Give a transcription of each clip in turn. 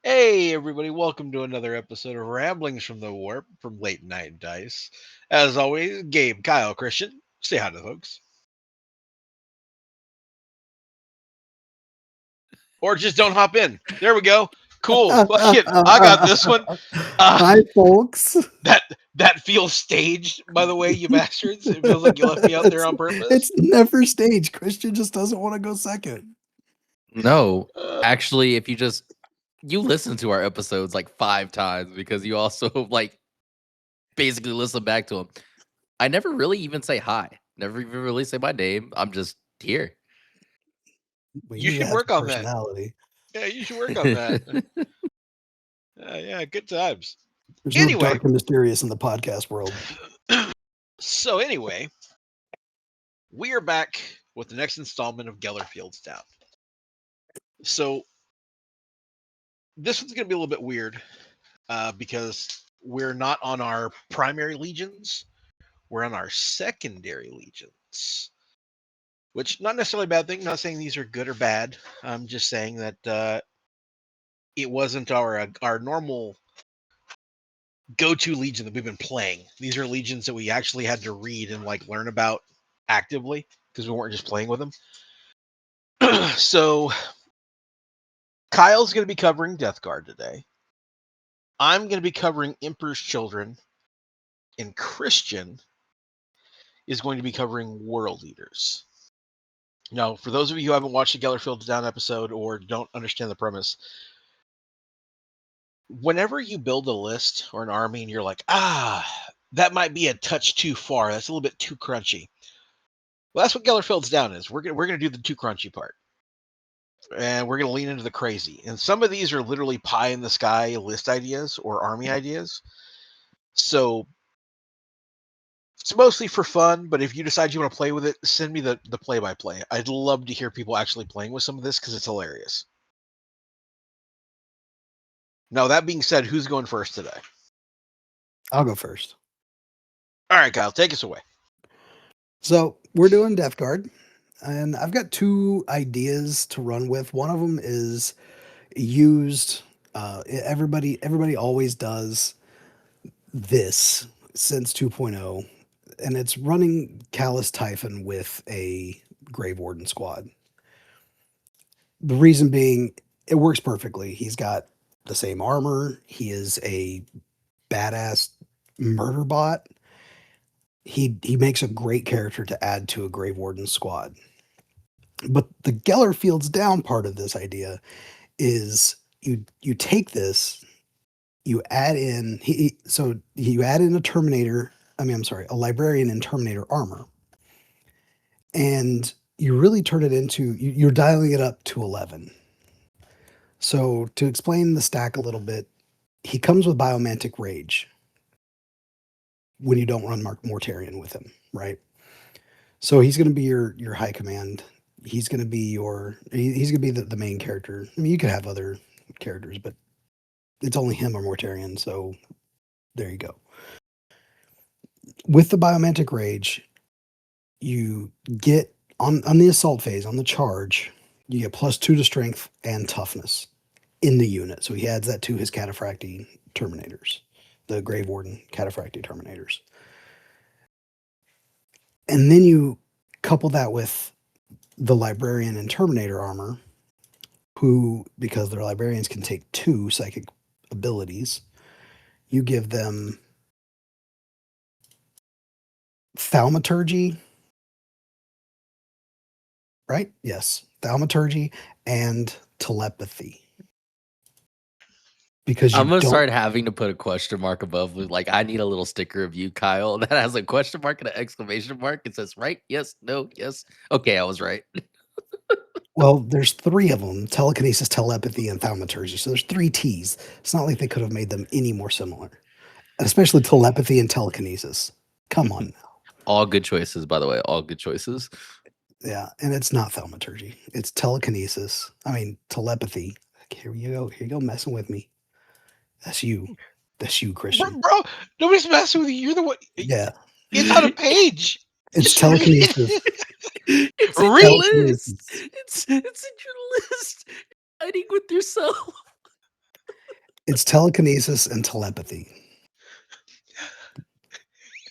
Hey, everybody, welcome to another episode of Ramblings from the Warp from Late Night Dice. As always, Gabe, Kyle, Christian, say hi to the folks. Or just don't hop in. There we go. Cool. Fuck it. I got this one. Hi, folks. That feels staged, by the way, you bastards. It feels like you left me out there on purpose. It's never staged. Christian just doesn't want to go second. No, actually, if you listen to our episodes like 5 times because you also like basically listen back to them. I never really even say hi. Never even really say my name. I'm just here. Well, You should have work on that. personality. Yeah, you should work on that. Yeah, good times. There's Anyway. no dark and mysterious in the podcast world. So anyway, we are back with the next installment of Gellar Fields Down. So this one's going to be a little bit weird because we're not on our primary legions. We're on our secondary legions, which not necessarily a bad thing. Not saying these are good or bad. I'm just saying that it wasn't our normal go-to legion that we've been playing. These are legions that we actually had to read and like learn about actively because we weren't just playing with them. So Kyle's going to be covering Death Guard today. I'm going to be covering Emperor's Children, and Christian is going to be covering World Eaters. Now, for those of you who haven't watched the Gellar Fields Down episode or don't understand the premise, whenever you build a list or an army and you're like, that might be a touch too far, that's a little bit too crunchy. Well, that's what Gellar Fields Down is. We're gonna do the too crunchy part, and we're gonna lean into the crazy. And some of these are literally pie in the sky list ideas or army ideas. So it's mostly for fun, but if you decide you want to play with it, send me the play-by-play. I'd love to hear people actually playing with some of this because it's hilarious. Now, that being said, who's going first today? I'll go first. All right, Kyle, take us away. So we're doing Death Guard, and I've got 2 ideas to run with. One of them is used. Everybody always does this since 2.0, and it's running Callous Typhon with a Grave Warden squad. The reason being, it works perfectly. He's got the same armor. He is a badass murder bot. He makes a great character to add to a Grave Warden squad. But the Gellar Fields Down part of this idea is you take this, you add in you add in a librarian and Terminator armor, and you really turn it into you're dialing it up to 11. So to explain the stack a little bit, he comes with Biomantic Rage when you don't run Mortarion with him, right? So he's going to be your high command. He's going to be the main character. I mean, you could have other characters, but it's only him or Mortarion, so there you go. With the Biomantic Rage, you get on the assault phase, on the charge, you get +2 to strength and toughness in the unit. So he adds that to his Cataphractii Terminators, the Grave Warden Cataphractii Terminators. And then you couple that with the Librarian and Terminator armor, who, because their Librarians can take 2 psychic abilities, you give them Thaumaturgy, right? Yes, Thaumaturgy and Telepathy. Because I'm gonna start having to put a question mark above. Like, I need a little sticker of you, Kyle, that has a question mark and an exclamation mark. It says right, yes, no, yes. Okay, I was right. Well, there's 3 of them: telekinesis, telepathy, and thaumaturgy. So there's 3 T's. It's not like they could have made them any more similar, especially telepathy and telekinesis. Come on now. All good choices, by the way. All good choices. Yeah, and it's not thaumaturgy. It's telekinesis. I mean, telepathy. Here you go. Here you go, messing with me. That's you. That's you, Christian. Bro, nobody's messing with you. You're the one. Yeah. It's on a page. It's telekinesis. It's in your list. It's in your list. Fighting with yourself. It's telekinesis and telepathy.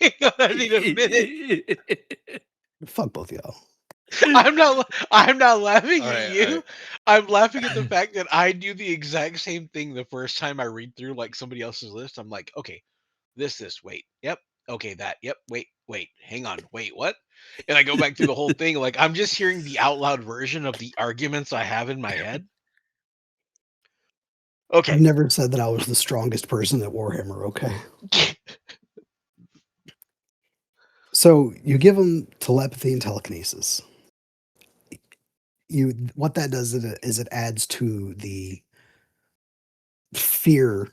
Hang on, I need a minute. Fuck both y'all. I'm not laughing All at right, you. all right. I'm laughing at the fact that I do the exact same thing the first time I read through like somebody else's list. I'm like, okay, this, wait, yep, okay, that, yep, wait, hang on, wait, what? And I go back through the whole thing. Like I'm just hearing the out loud version of the arguments I have in my head. I've Okay. never said that I was the strongest person at Warhammer, okay? So you give them telepathy and telekinesis. What that does is it adds to the fear,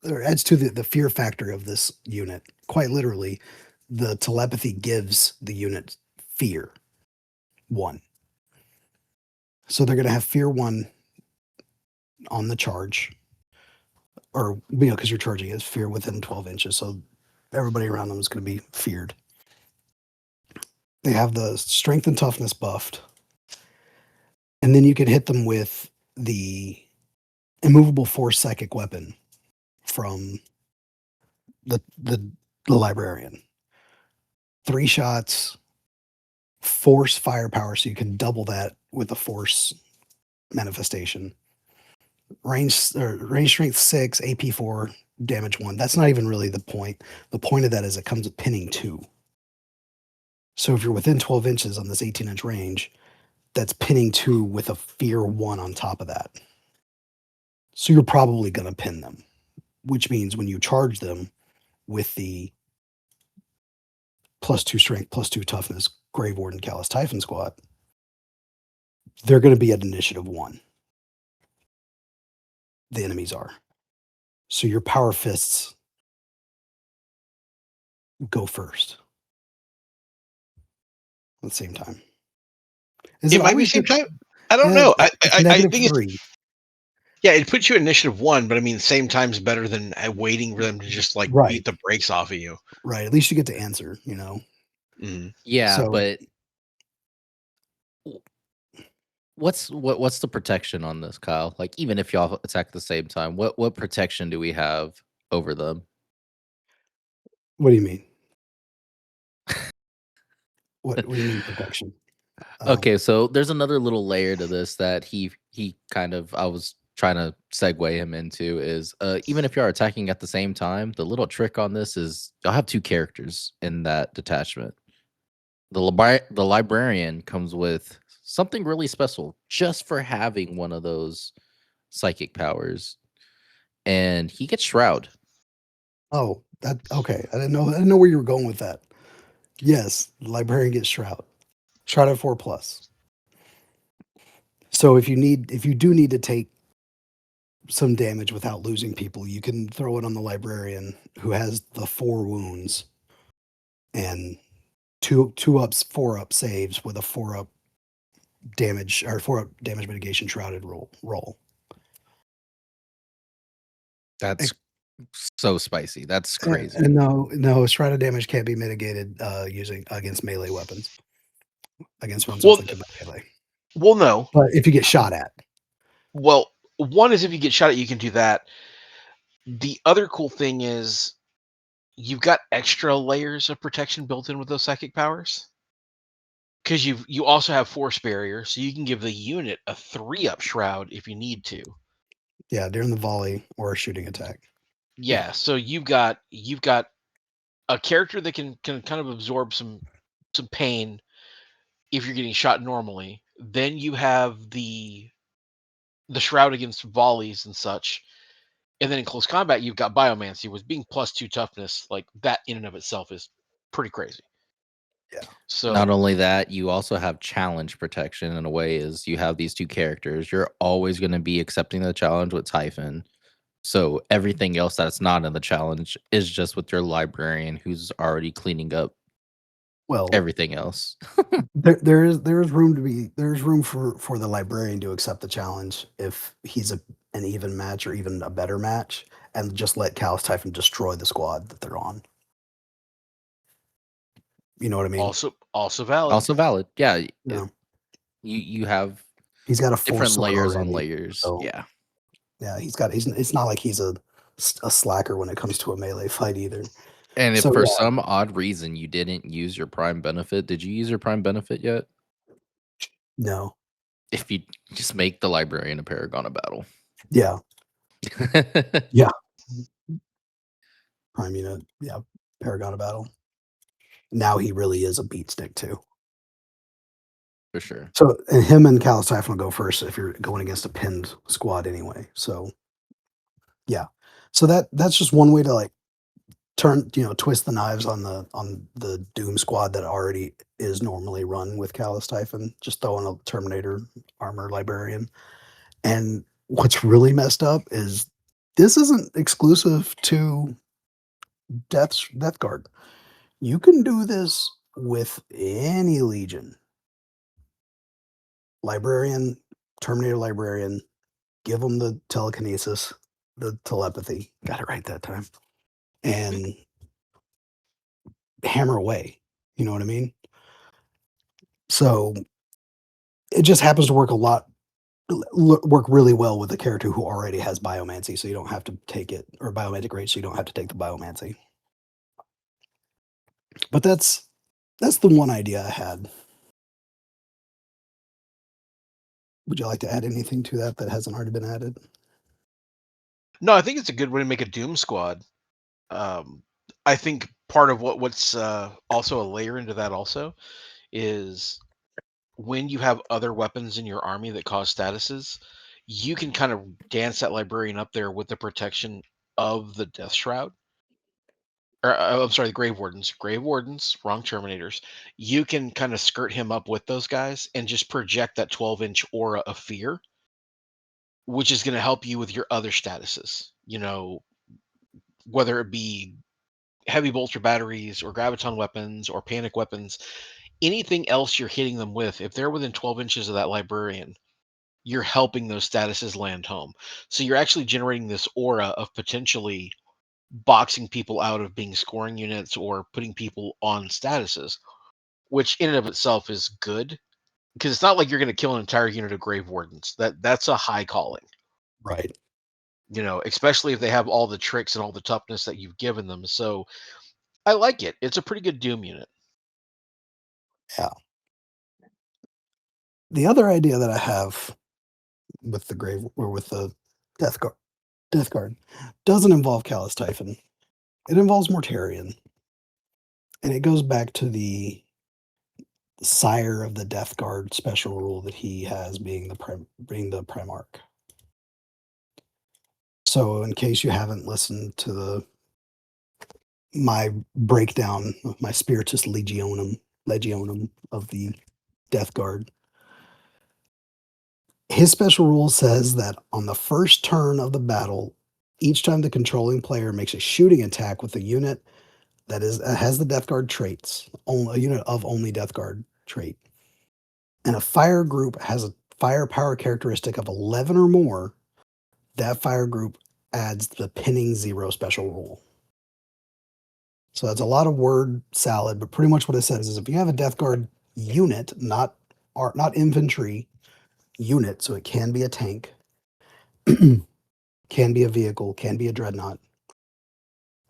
or adds to the fear factor of this unit. Quite literally, the telepathy gives the unit fear 1. So they're going to have fear 1 on the charge, or because you're charging is fear within 12 inches. So everybody around them is going to be feared. They have the strength and toughness buffed. And then you can hit them with the immovable force psychic weapon from the librarian. 3 shots, force firepower, so you can double that with a force manifestation. Range strength 6, AP 4, damage 1. That's not even really the point. The point of that is it comes with pinning 2. So if you're within 12 inches on this 18-inch range, that's pinning 2 with a fear 1 on top of that. So you're probably going to pin them, which means when you charge them with the +2 strength, +2 toughness, Grave Warden, Callous Typhon squad, they're going to be at initiative 1. The enemies are. So your power fists go first at the same time. Is It might be always same good? time. I don't Yeah, know. it's I negative think 3. yeah, it puts you at initiative 1, but I mean, same time's better than waiting for them to just like Right. beat the brakes off of you. Right. At least you get to answer, Mhm. Yeah, So but what's the protection on this, Kyle? Like, even if y'all attack at the same time, what protection do we have over them? what do you mean? What do you mean protection? Okay, so there's another little layer to this that he kind of, I was trying to segue him into is even if you're attacking at the same time, the little trick on this is y'all have 2 characters in that detachment. The librarian comes with something really special just for having one of those psychic powers, and he gets shroud. Oh, that okay. I didn't know where you were going with that. Yes, the librarian gets shroud. Shroud at 4+. So if you do need to take some damage without losing people, you can throw it on the librarian who has the 4 wounds and 2 ups, 4 up saves with a 4 up damage or 4 up damage mitigation shrouded roll. That's so spicy. That's And, crazy. and no, shrouded damage can't be mitigated using against melee weapons. Against ones inflicted by melee. Well, no. But if you get shot at. Well, one is if you get shot at, you can do that. The other cool thing is you've got extra layers of protection built in with those psychic powers. Because you also have force barrier, so you can give the unit a 3-up shroud if you need to. Yeah, during the volley or a shooting attack. Yeah, so you've got a character that can kind of absorb some pain if you're getting shot normally. Then you have the shroud against volleys and such. And then in close combat, you've got biomancy with being +2 toughness. Like that in and of itself is pretty crazy. Yeah. So Not only that, you also have challenge protection in a way is you have these 2 characters. You're always going to be accepting the challenge with Typhon. So everything else that's not in the challenge is just with your librarian who's already cleaning up Well, everything else. there's room for the librarian to accept the challenge if he's an even match or even a better match, and just let Callous Typhon destroy the squad that they're on. You know what I mean? also valid. Also valid. Yeah. Yeah. You have He's got a force different sword layers on already, layers. so Yeah. Yeah, it's not like he's a slacker when it comes to a melee fight either. And if So, for yeah. some odd reason you didn't use your prime benefit, did you use your prime benefit yet? No. If you just make the librarian a paragon of battle. Yeah. Yeah. Prime unit. Yeah. Paragon of battle. Now he really is a beat stick too. For sure. So and him and Callus Typhon will go first if you're going against a pinned squad anyway. So yeah. So that's just one way to like twist the knives on the Doom squad that already is normally run with Callus Typhon. Just throw in a Terminator armor librarian. And what's really messed up is this isn't exclusive to Death Guard. You can do this with any legion. Librarian, Terminator librarian, give them the telekinesis, the telepathy. Got it right that time. And hammer away. You know what I mean? So it just happens to work work really well with a character who already has biomancy, so you don't have to take it, or biomantic rage, so you don't have to take the biomancy. But that's the one idea I had. Would you like to add anything to that hasn't already been added? No, I think it's a good way to make a Doom squad. I think part of what's also a layer into that also is when you have other weapons in your army that cause statuses, you can kind of dance that librarian up there with the protection of the Death Shroud. Or I'm sorry, the Grave Wardens. Grave Wardens, wrong Terminators. You can kind of skirt him up with those guys and just project that 12-inch aura of fear, which is going to help you with your other statuses. Whether it be heavy bolter batteries or graviton weapons or panic weapons, anything else you're hitting them with, if they're within 12 inches of that librarian, you're helping those statuses land home. So you're actually generating this aura of potentially boxing people out of being scoring units or putting people on statuses, which in and of itself is good because it's not like you're going to kill an entire unit of Grave Wardens. That's a high calling. Right. Especially if they have all the tricks and all the toughness that you've given them. So I like it. It's a pretty good Doom unit. Yeah. The other idea that I have with the Death Guard doesn't involve Callus Typhon. It involves Mortarion. And it goes back to the sire of the Death Guard special rule that he has being the Primarch. So in case you haven't listened to my breakdown of my Spiritus Legionum of the Death Guard, his special rule says that on the first turn of the battle, each time the controlling player makes a shooting attack with a unit that has the Death Guard traits, a unit of only Death Guard trait, and a fire group has a firepower characteristic of 11 or more, that fire group adds the pinning 0 special rule. So that's a lot of word salad, but pretty much what it says is if you have a Death Guard unit, not infantry unit, so it can be a tank, can be a vehicle, can be a dreadnought,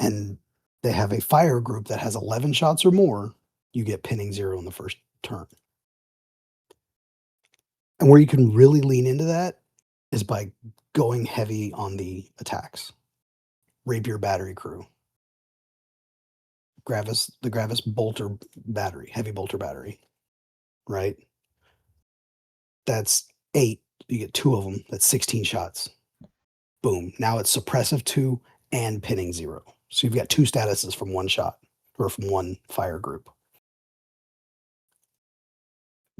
and they have a fire group that has 11 shots or more, you get pinning 0 in the first turn. And where you can really lean into that is by going heavy on the attacks. Rapier battery crew. The Gravis bolter battery, heavy bolter battery, right? That's 8. You get 2 of them. That's 16 shots. Boom. Now it's suppressive 2 and pinning 0. So you've got 2 statuses from one shot or from one fire group.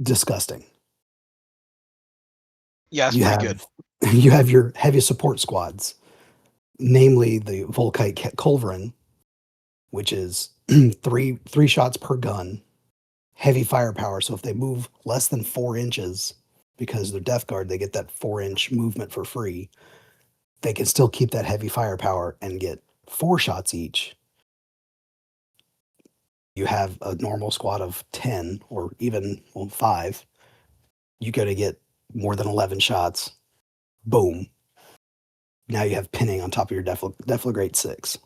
Disgusting. Yeah, it's pretty good. You have your heavy support squads, namely the Volkite Culverin, which is 3 shots per gun, heavy firepower. So if they move less than 4 inches, because they're Death Guard, they get that 4-inch movement for free. They can still keep that heavy firepower and get 4 shots each. You have a normal squad of 10 or even 5. You got to get more than 11 shots. Boom. Now you have pinning on top of your Deflagrate 6.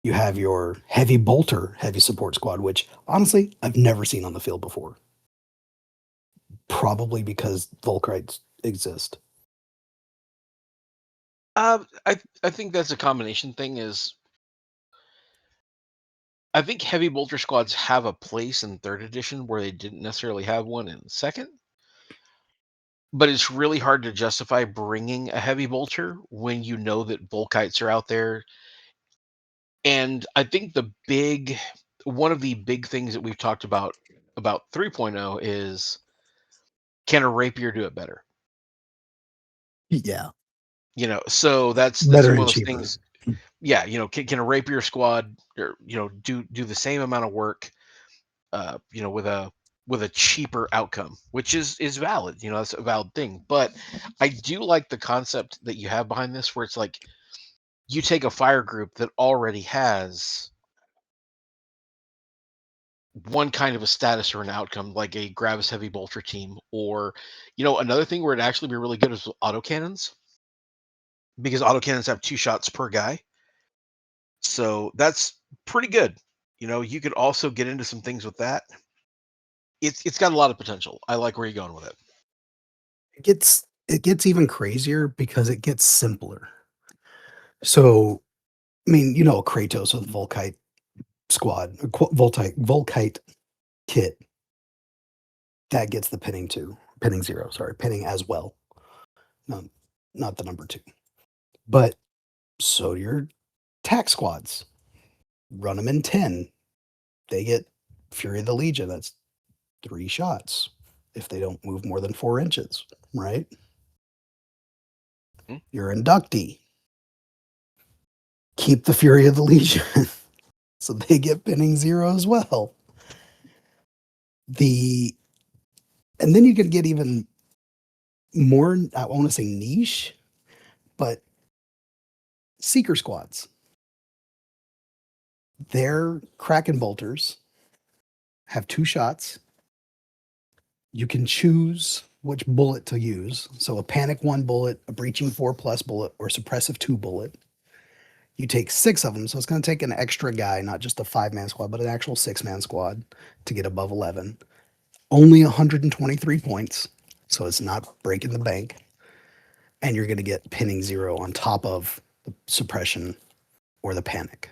You have your heavy bolter, heavy support squad, which honestly I've never seen on the field before. Probably because Volkrites exist. I think that's a combination thing. I think heavy bolter squads have a place in third edition where they didn't necessarily have one in second. But it's really hard to justify bringing a heavy bolter when you know that Volkites are out there. And I think one of the big things that we've talked about 3.0 is, can a rapier do it better? Yeah. So that's Better one and of those cheaper. things. Yeah, can a rapier squad, or do the same amount of work, with a cheaper outcome, which is valid. That's a valid thing. But I do like the concept that you have behind this, where it's like you take a fire group that already has one kind of a status or an outcome, like a Gravis Heavy Bolter team, or another thing where it'd actually be really good is autocannons, because autocannons have 2 shots per guy. So that's pretty good. You could also get into some things with that. It's got a lot of potential. I like where you're going with it. It gets even crazier because it gets simpler. So, I mean, Kratos with Volkite squad, Volkite kit, that gets the pinning 0, sorry, pinning as well. No, not the number 2. But so your tack squads, run them in 10. They get Fury of the Legion. That's 3 shots if they don't move more than 4 inches, right? Hmm. Your inductee, keep the Fury of the Legion. So they get pinning 0 as well. And then you could get even more, I want to say niche, but seeker squads. They're Kraken bolters, have 2 shots. You can choose which bullet to use. So a panic 1 bullet, a breaching 4+ bullet, or suppressive 2 bullet. You take 6 of them, so it's going to take an extra guy, not just a 5-man squad, but an actual 6-man squad to get above 11. Only 123 points, so it's not breaking the bank. And you're going to get pinning 0 on top of the suppression or the panic.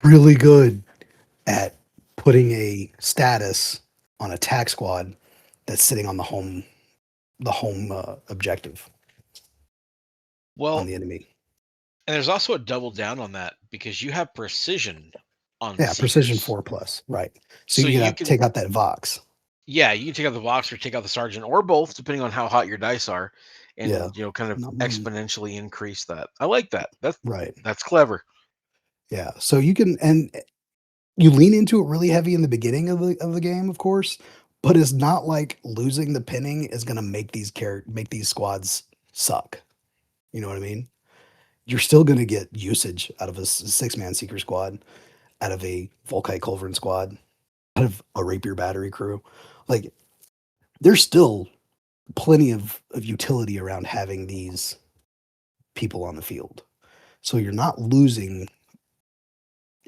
Really good at putting a status on a tack squad that's sitting on the home objective Well, on the enemy. and there's also a double down on that, because you have precision on Yeah, precision Seekers. 4+, right? So So you you got to can, take out that Vox. yeah, you can take out the Vox or take out the Sergeant, or both, depending on how hot your dice are, Yeah, and kind of not exponentially increase that. I like that. right. That's clever. Yeah, so you can, and you lean into it really heavy in the beginning of the game, of course, but it's not like losing the pinning is going to make these squads suck. You know what I mean? You're still going to get usage out of a 6-man seeker squad, out of a Volkite Culverin squad, out of a Rapier battery crew. Like, there's still plenty of utility around having these people on the field. So you're not losing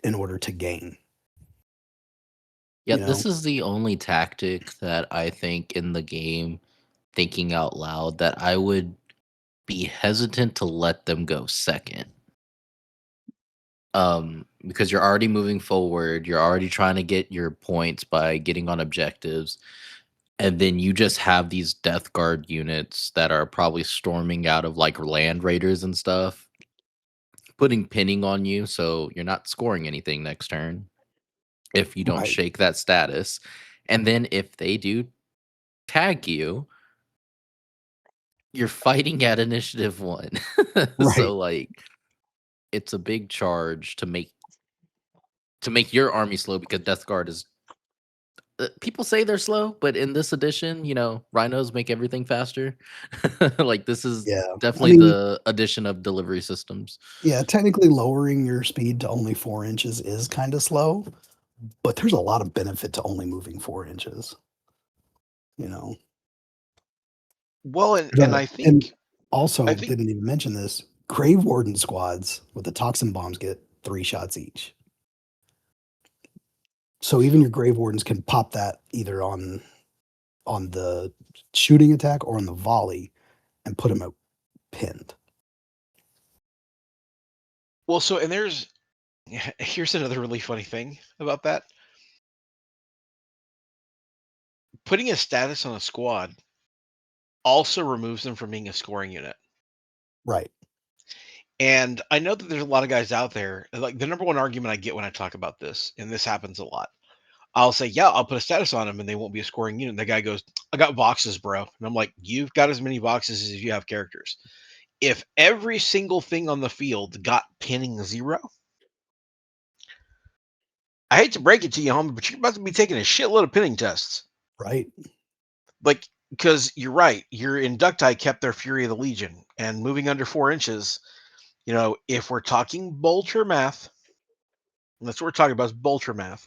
in order to gain. Yeah, You know? this is the only tactic that I think in the game, thinking out loud, that I would be hesitant to let them go second. Because you're already moving forward, you're already trying to get your points by getting on objectives, and then you just have these Death Guard units that are probably storming out of like land raiders and stuff, putting pinning on you, so you're not scoring anything next turn if you don't Right. shake that status. And then if they do tag you, you're fighting at initiative 1. Right. So like it's a big charge to make your army slow, because Death Guard is people say they're slow, but in this edition, rhinos make everything faster. Like this is Yeah. I definitely mean, the addition of delivery systems. yeah, technically lowering your speed to only 4 inches is kind of slow, but there's a lot of benefit to only moving 4 inches. You know, Well, and I And think also, I think didn't even mention this. Grave Warden squads with the toxin bombs get 3 shots each. So even your Grave Wardens can pop that either on the shooting attack or on the volley and put them out pinned. well, so and here's another really funny thing about that. Putting a status on a squad also removes them from being a scoring unit. Right. And I know that there's a lot of guys out there, like the number one argument I get when I talk about this, and this happens a lot. I'll say, yeah, I'll put a status on them and they won't be a scoring unit. And the guy goes, I got boxes, bro. And I'm like, you've got as many boxes as you have characters. If every single thing on the field got pinning 0, I hate to break it to you, homie, but you're about to be taking a shitload of pinning tests. Right. Like, because you're right, your Inducti kept their Fury of the Legion, and moving under 4 inches, if we're talking bolter math, and that's what we're talking about is bolter math.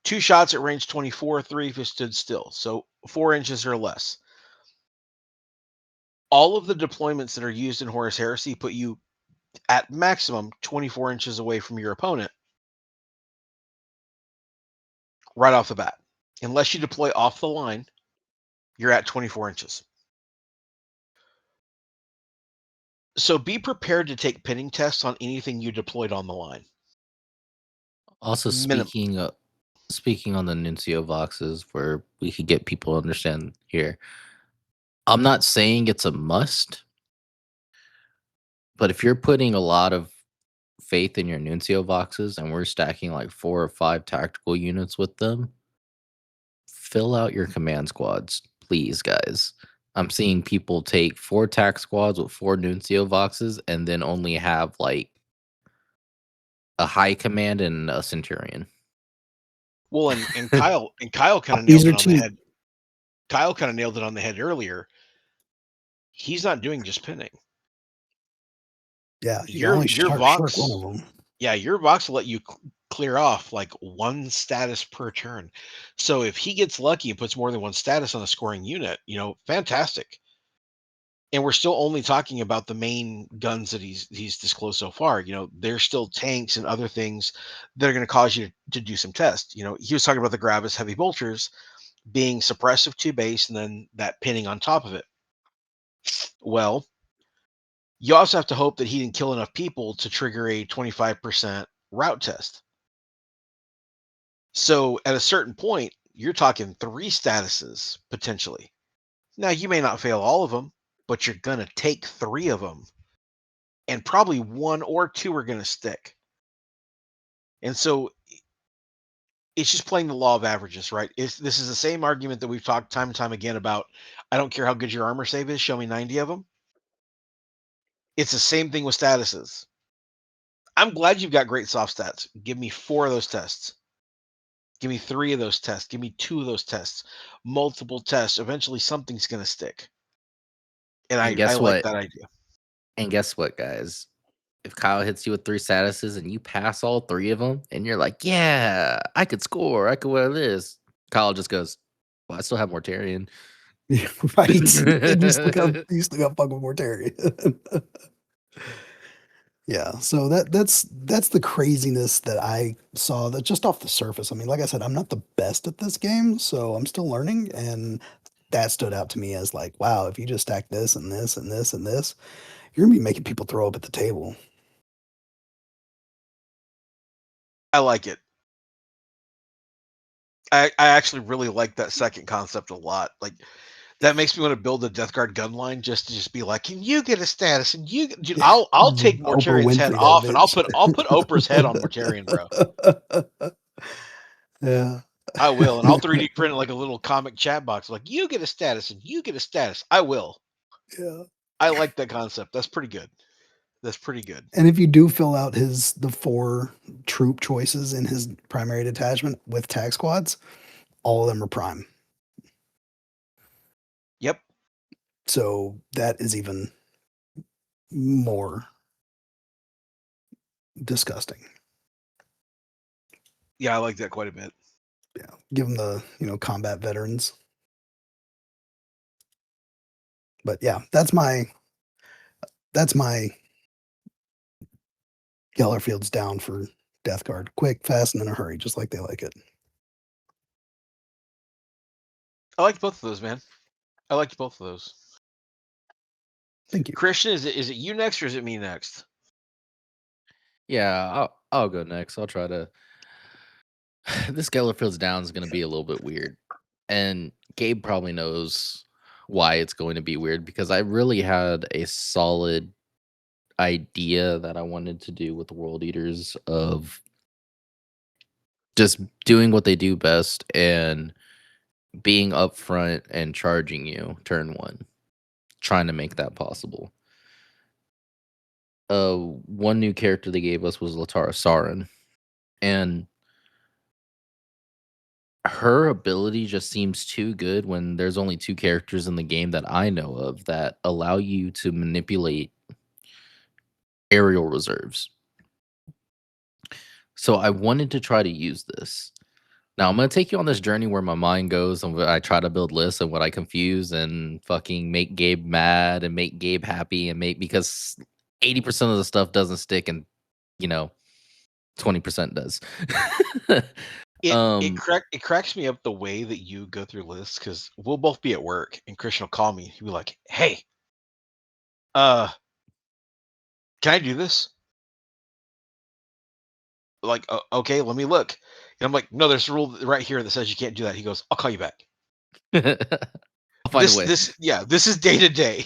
2 shots at range 24, 3 if it stood still. So 4 inches or less. All of the deployments that are used in Horus Heresy put you at maximum 24 inches away from your opponent right off the bat. Unless you deploy off the line, you're at 24 inches. So be prepared to take pinning tests on anything you deployed on the line. Also, speaking on the Nuncio boxes, where we could get people to understand here, I'm not saying it's a must, but if you're putting a lot of faith in your Nuncio boxes and we're stacking like 4 or 5 tactical units with them, fill out your command squads, please, guys. I'm seeing people take 4 tac squads with 4 Nuncio boxes and then only have like a high command and a centurion. Well, and Kyle kind of These nailed are it on the cheap. head. Kyle kind of nailed it on the head earlier. He's not doing just pinning. Yeah, you Your only your shark box, one of them. yeah, your box will let you clear off like 1 status per turn. So if he gets lucky and puts more than 1 status on a scoring unit, fantastic. And we're still only talking about the main guns that he's disclosed so far. There's still tanks and other things that are going to cause you to do some tests. He was talking about the Gravis heavy bolters being suppressive to base and then that pinning on top of it. Well, you also have to hope that he didn't kill enough people to trigger a 25% route test. So at a certain point, you're talking 3 statuses potentially. Now, you may not fail all of them, but you're going to take 3 of them, and probably 1 or 2 are going to stick. And so it's just playing the law of averages, right? This is the same argument that we've talked time and time again about. I don't care how good your armor save is, show me 90 of them. It's the same thing with statuses. I'm glad you've got great soft stats. Give me 4 of those tests. Give me 3 of those tests. Give me 2 of those tests. Multiple tests. Eventually something's going to stick. And And I guess like what? that idea. And guess what, guys? If Kyle hits you with 3 statuses and you pass all 3 of them, and you're like, "Yeah, I could score. I could wear this," Kyle just goes, "Well, I still have Mortarion." Right. And you still got fucking Mortarion. Yeah, so that's the craziness that I saw that just off the surface. I mean, like I said, I'm not the best at this game, so I'm still learning, and that stood out to me as like, wow, if you just stack this and this and this and this, you're gonna be making people throw up at the table. I like it. I actually really like that second concept a lot. Like, that makes me want to build a Death Guard gun line just to just be like, can you get a status? And dude, I'll take Oprah Mortarion's head Winfrey that off, and I'll bitch. put Oprah's head on Mortarion, bro. Yeah. I will, and I'll 3D print it like a little comic chat box. Like, you get a status, and you get a status. I will. Yeah. I like that concept. That's pretty good. That's pretty good. And if you do fill out the 4 troop choices in his primary detachment with tag squads, all of them are prime. Yep. So that is even more disgusting. Yeah, I like that quite a bit. Yeah. Give them the, combat veterans. But yeah, that's my Gellar Fields Down for Death Guard. Quick, fast, and in a hurry, just like they like it. I liked both of those, man. I liked both of those. Thank you. Christian, is it you next or is it me next? Yeah, I'll go next. I'll try to. This Gellar Fields Down is going to be a little bit weird, and Gabe probably knows why it's going to be weird because I really had a solid idea that I wanted to do with the World Eaters of just doing what they do best and being upfront and charging you turn one, trying to make that possible. One new character they gave us was Latara Sarin, and her ability just seems too good when there's only two characters in the game that I know of that allow you to manipulate aerial reserves. So I wanted to try to use this. Now I'm gonna take you on this journey where my mind goes and I try to build lists and what I confuse and fucking make Gabe mad and make Gabe happy and make because 80% of the stuff doesn't stick and 20% does. It cracks me up the way that you go through lists because we'll both be at work and Christian will call me. He'll be like, "Hey, can I do this?" Like, okay, let me look. And I'm like, "No, there's a rule right here that says you can't do that." He goes, "I'll call you back." I'll find a way. This is day to day.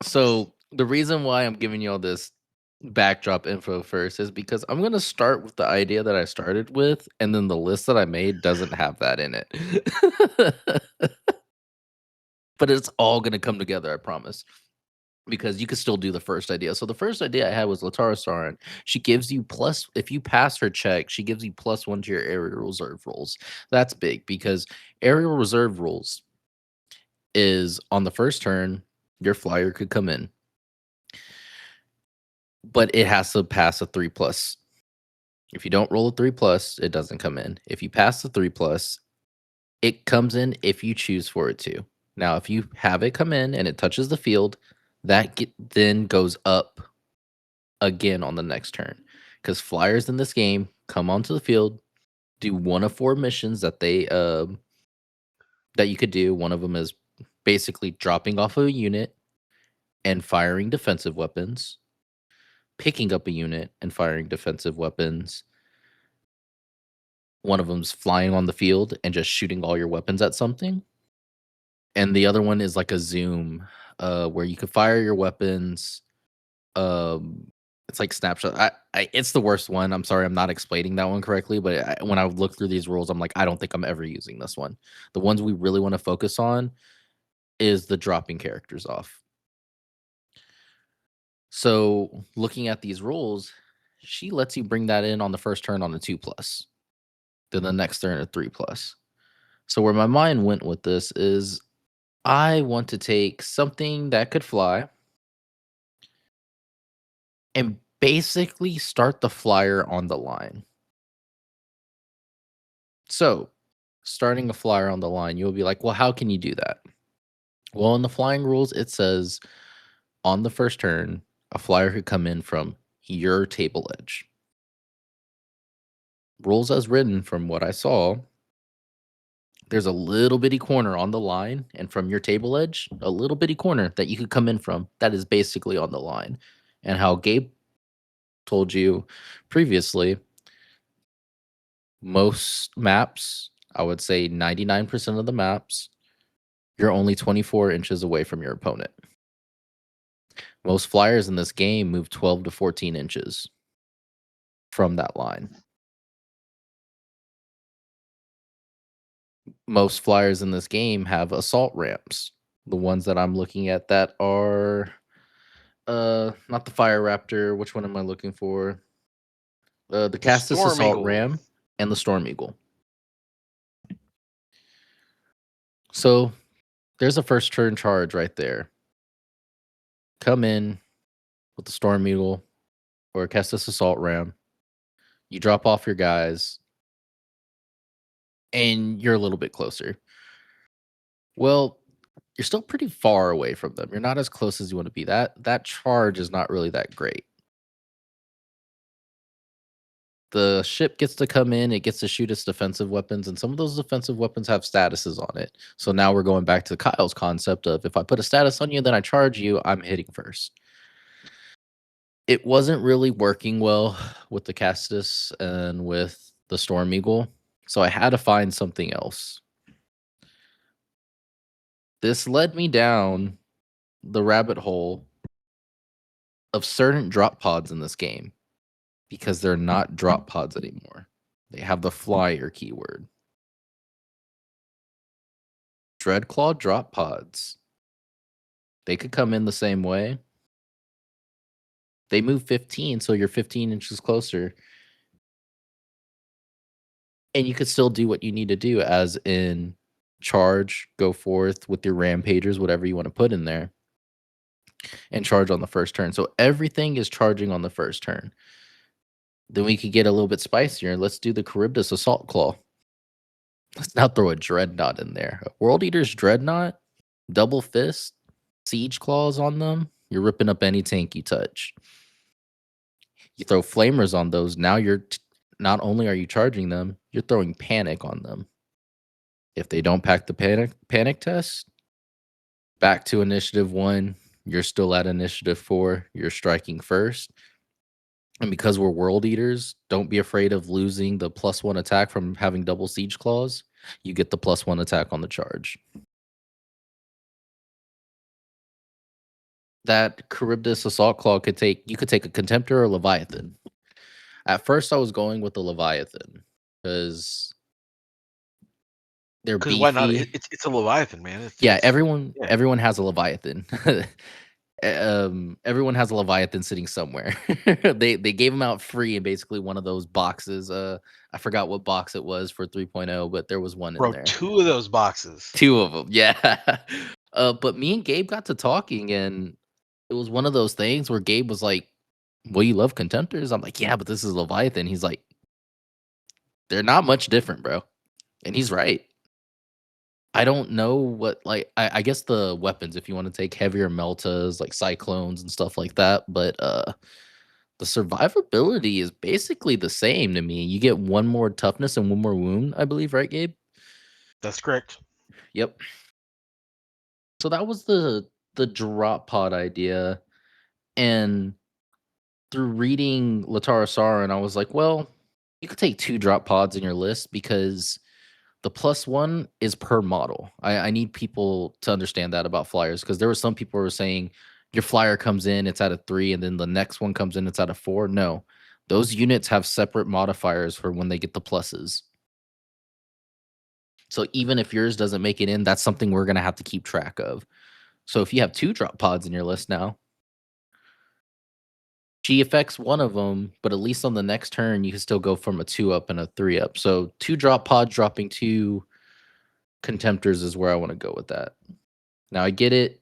So the reason why I'm giving you all this backdrop info first is because I'm gonna start with the idea that I started with, and then the list that I made doesn't have that in it. But it's all gonna come together, I promise. Because you could still do the first idea. So the first idea I had was Latara Sarin. She gives you plus if you pass her check, she gives you +1 to your aerial reserve rolls. That's big because aerial reserve rolls is on the first turn, your flyer could come in. But it has to pass a 3+. If you don't roll a 3+, it doesn't come in. If you pass the 3+, it comes in if you choose for it to. Now, if you have it come in and it touches the field, that then goes up again on the next turn. Because flyers in this game come onto the field, do one of 4 missions that they that you could do. One of them is basically dropping off a unit and firing defensive weapons, picking up a unit and firing defensive weapons. One of them's flying on the field and just shooting all your weapons at something. And the other one is like a zoom, where you could fire your weapons. It's like snapshot. It's the worst one. I'm sorry, I'm not explaining that one correctly. But when I look through these rules, I'm like, I don't think I'm ever using this one. The ones we really want to focus on is the dropping characters off. So looking at these rules, she lets you bring that in on the first turn on a 2+. Then the next turn a 3+. So where my mind went with this is I want to take something that could fly and basically start the flyer on the line. So starting a flyer on the line, you'll be like, well, how can you do that? Well, in the flying rules, it says on the first turn, a flyer could come in from your table edge. Rules as written from what I saw, there's a little bitty corner on the line, and from your table edge, a little bitty corner that you could come in from that is basically on the line. And how Gabe told you previously, most maps, I would say 99% of the maps, you're only 24 inches away from your opponent. Most flyers in this game move 12 to 14 inches from that line. Most flyers in this game have assault ramps. The ones that I'm looking at that are not the Fire Raptor. Which one am I looking for? The Castus Storm Assault Eagle. Ram and the Storm Eagle. So there's a first turn charge right there. Come in with the Storm Eagle or a Castus Assault Ram. You drop off your guys, and you're a little bit closer. Well, you're still pretty far away from them. You're not as close as you want to be. That charge is not really that great. The ship gets to come in, it gets to shoot its defensive weapons, and some of those defensive weapons have statuses on it. So now we're going back to Kyle's concept of if I put a status on you, then I charge you, I'm hitting first. It wasn't really working well with the Castus and with the Storm Eagle, so I had to find something else. This led me down the rabbit hole of certain drop pods in this game because they're not drop pods anymore. They have the flyer keyword. Dreadclaw drop pods. They could come in the same way. They move 15, so you're 15 inches closer. And you could still do what you need to do, as in charge, go forth with your rampagers, whatever you want to put in there, and charge on the first turn. So everything is charging on the first turn. Then we could get a little bit spicier. Let's do the Charybdis Assault Claw. Let's now throw a Dreadnought in there. World Eater's Dreadnought, double fist, siege claws on them. You're ripping up any tank you touch. You throw flamers on those. Now you're not only are you charging them, you're throwing panic on them. If they don't pack the panic test, back to initiative 1. You're still at initiative 4. You're striking first. And because we're world eaters, don't be afraid of losing the +1 attack from having double siege claws. You get the +1 attack on the charge. That Charybdis Assault Claw could take a Contemptor or Leviathan. At first I was going with the Leviathan because they're Because beefy. why not? It's a Leviathan, man. Everyone has a Leviathan. Everyone has a Leviathan sitting somewhere. They gave them out free in basically one of those boxes. I forgot what box it was for 3.0, but there was one in there. 2 of those boxes. 2 of them, yeah. But me and Gabe got to talking, and it was one of those things where Gabe was like, "Well, you love Contemptors?" I'm like, "Yeah, but this is Leviathan." He's like, "They're not much different, bro," and he's right. I don't know what, like, I guess the weapons, if you want to take heavier meltas, like cyclones and stuff like that, but the survivability is basically the same to me. You get 1 more toughness and 1 more wound, I believe, right, Gabe? That's correct. Yep. So that was the drop pod idea, and through reading Latara Sarin, I was like, well, you could take 2 drop pods in your list because the +1 is per model. I need people to understand that about flyers, because there were some people who were saying your flyer comes in, it's at a 3, and then the next one comes in, it's at a 4. No, those units have separate modifiers for when they get the pluses. So even if yours doesn't make it in, that's something we're going to have to keep track of. So if you have 2 drop pods in your list now, she affects one of them, but at least on the next turn, you can still go from a 2 up and a 3 up. So 2 drop pods dropping 2 Contemptors is where I want to go with that. Now, I get it.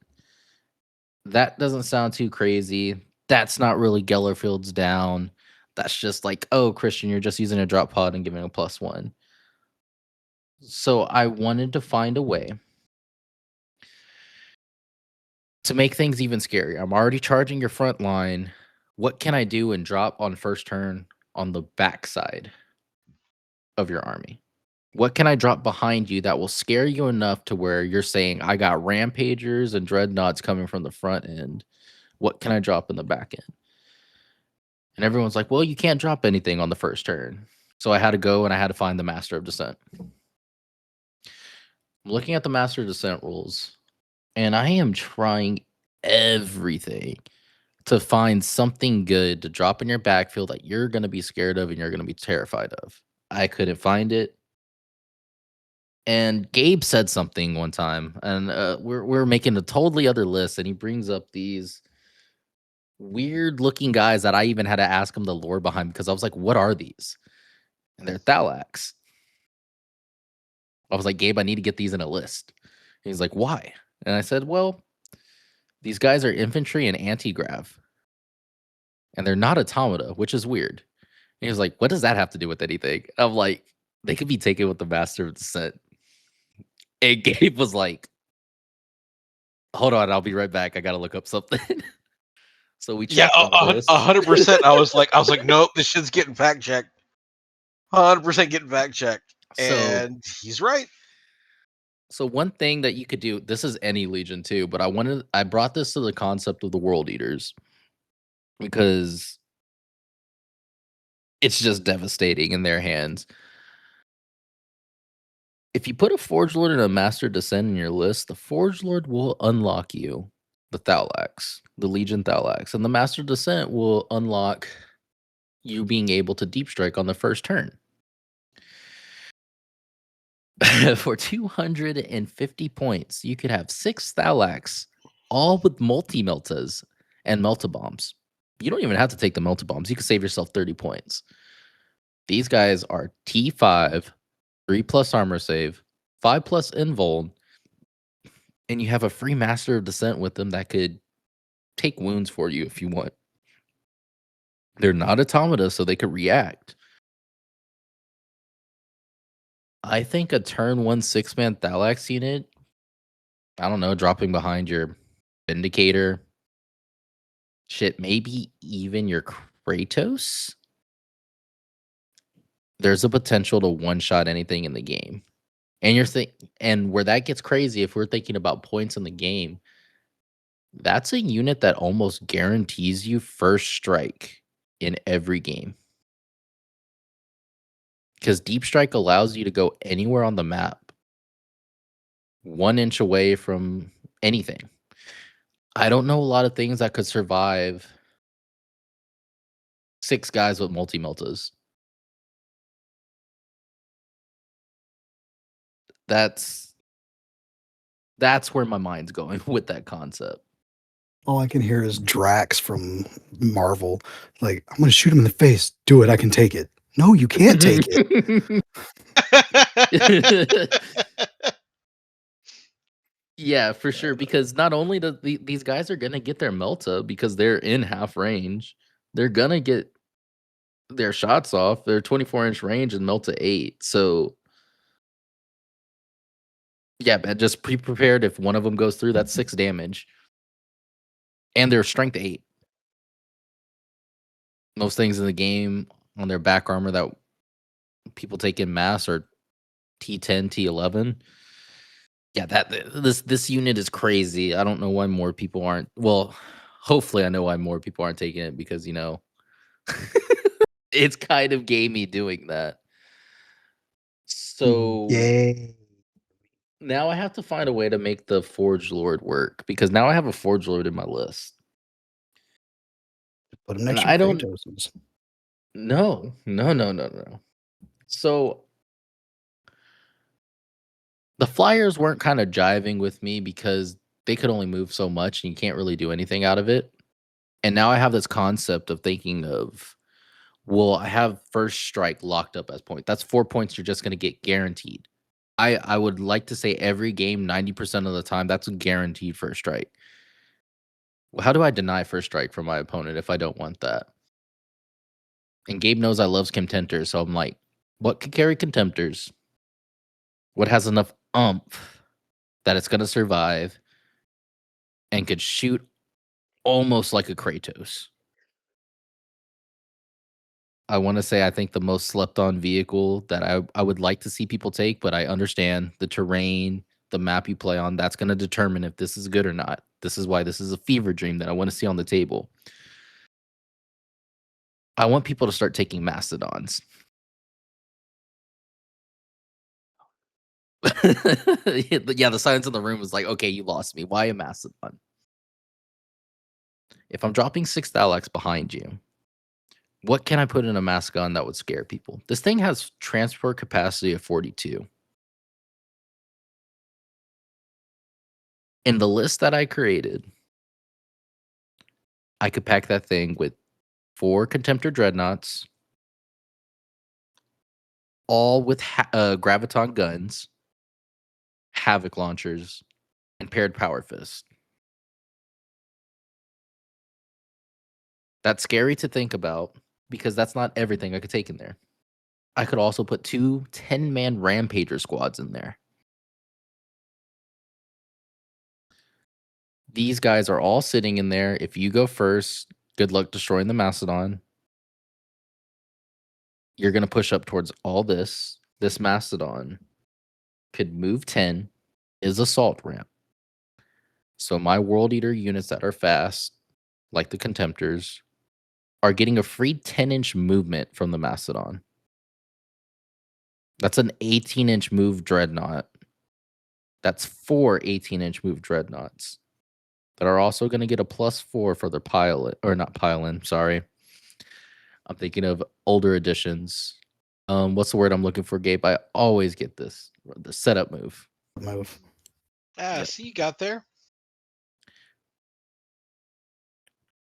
That doesn't sound too crazy. That's not really Gellar Fields Down. That's just like, oh, Christian, you're just using a drop pod and giving a +1. So I wanted to find a way to make things even scarier. I'm already charging your front line. What can I do and drop on first turn on the backside of your army? What can I drop behind you that will scare you enough to where you're saying, I got rampagers and dreadnoughts coming from the front end. What can I drop in the back end? And everyone's like, well, you can't drop anything on the first turn. So I had to go and I had to find the Master of Descent. I'm looking at the Master of Descent rules, and I am trying everything to find something good to drop in your backfield that you're going to be scared of and you're going to be terrified of. I couldn't find it. And Gabe said something one time, and we're making a totally other list, and he brings up these weird looking guys that I even had to ask him the lore behind, because I was like, what are these? And they're Thalax. I was like, Gabe, I need to get these in a list. And he's like, why? And I said, well, these guys are infantry and anti-grav, and they're not automata, which is weird. And he was like, what does that have to do with anything? I'm like, they could be taken with the Master of Descent. And Gabe was like, Hold on, I'll be right back. I gotta look up something. So we Yeah, checked all this. 100%. I was like, nope, this shit's getting fact checked. 100% getting fact checked, So and he's right. So one thing that you could do, this is any legion too, but I brought this to the concept of the world eaters because it's just devastating in their hands. If you put a Forge Lord and a Master Descent in your list, the Forge Lord will unlock you the Thalax, the Legion Thalax, and the Master Descent will unlock you being able to deep strike on the first turn. For 250 points, you could have 6 Thalax, all with multi-meltas and melta bombs. You don't even have to take the melta bombs. You can save yourself 30 points. These guys are T5, 3+ armor save, 5+ invuln, and you have a free Master of Descent with them that could take wounds for you if you want. They're not automata, so they could react. I think a turn 1 6-man Thalax unit, I don't know, dropping behind your Vindicator, shit, maybe even your Kratos, there's a potential to one-shot anything in the game. And where that gets crazy, if we're thinking about points in the game, that's a unit that almost guarantees you first strike in every game. Because Deep Strike allows you to go anywhere on the map, 1 inch away from anything. I don't know a lot of things that could survive 6 guys with multi-meltas. That's where my mind's going with that concept. All I can hear is Drax from Marvel. Like, I'm going to shoot him in the face. Do it. I can take it. No, you can't take it. Yeah, for sure. Because not only do these guys are gonna get their melta because they're in half range, they're gonna get their shots off. They're 24-inch range and melta 8. So yeah, man, just be prepared if one of them goes through. That's 6 damage, and they're strength 8. Most things in the game on their back armor that people take in mass are T10, T11. Yeah, this unit is crazy. I don't know why more people aren't. Well, hopefully, I know why more people aren't taking it because it's kind of gamey doing that. So Yay. now I have to find a way to make the Forge Lord work because now I have a Forge Lord in my list. Put him And next to I don't. Kratos's. No. So the Flyers weren't kind of jiving with me because they could only move so much and you can't really do anything out of it. And now I have this concept of thinking of, well, I have first strike locked up as point. That's 4 points you're just going to get guaranteed. I would like to say every game, 90% of the time, that's a guaranteed first strike. Well, how do I deny first strike from my opponent if I don't want that? And Gabe knows I love Contemptors, so I'm like, what could carry Contemptors? What has enough umph that it's going to survive and could shoot almost like a Kratos? I want to say I think the most slept on vehicle that I would like to see people take, but I understand the terrain, the map you play on, that's going to determine if this is good or not. This is why this is a fever dream that I want to see on the table. I want people to start taking Mastodons. Yeah, the silence in the room was like, okay, you lost me. Why a Mastodon? If I'm dropping 6 Thalax behind you, what can I put in a Mastodon that would scare people? This thing has transport capacity of 42. In the list that I created, I could pack that thing with 4 Contemptor Dreadnoughts, all with Graviton guns, Havoc launchers, and paired Power Fist. That's scary to think about because that's not everything I could take in there. I could also put 2 10-man Rampager squads in there. These guys are all sitting in there. If you go first, good luck destroying the Mastodon. You're going to push up towards all this. This Mastodon could move 10, is assault ramp. So my World Eater units that are fast, like the Contemptors, are getting a free 10-inch movement from the Mastodon. That's an 18-inch move Dreadnought. That's 4 18-inch move Dreadnoughts that are also going to get a +4 for their pilot, or not pile-in, sorry. I'm thinking of older editions. What's the word I'm looking for, Gabe? I always get this. The setup move. Yep. See, you got there.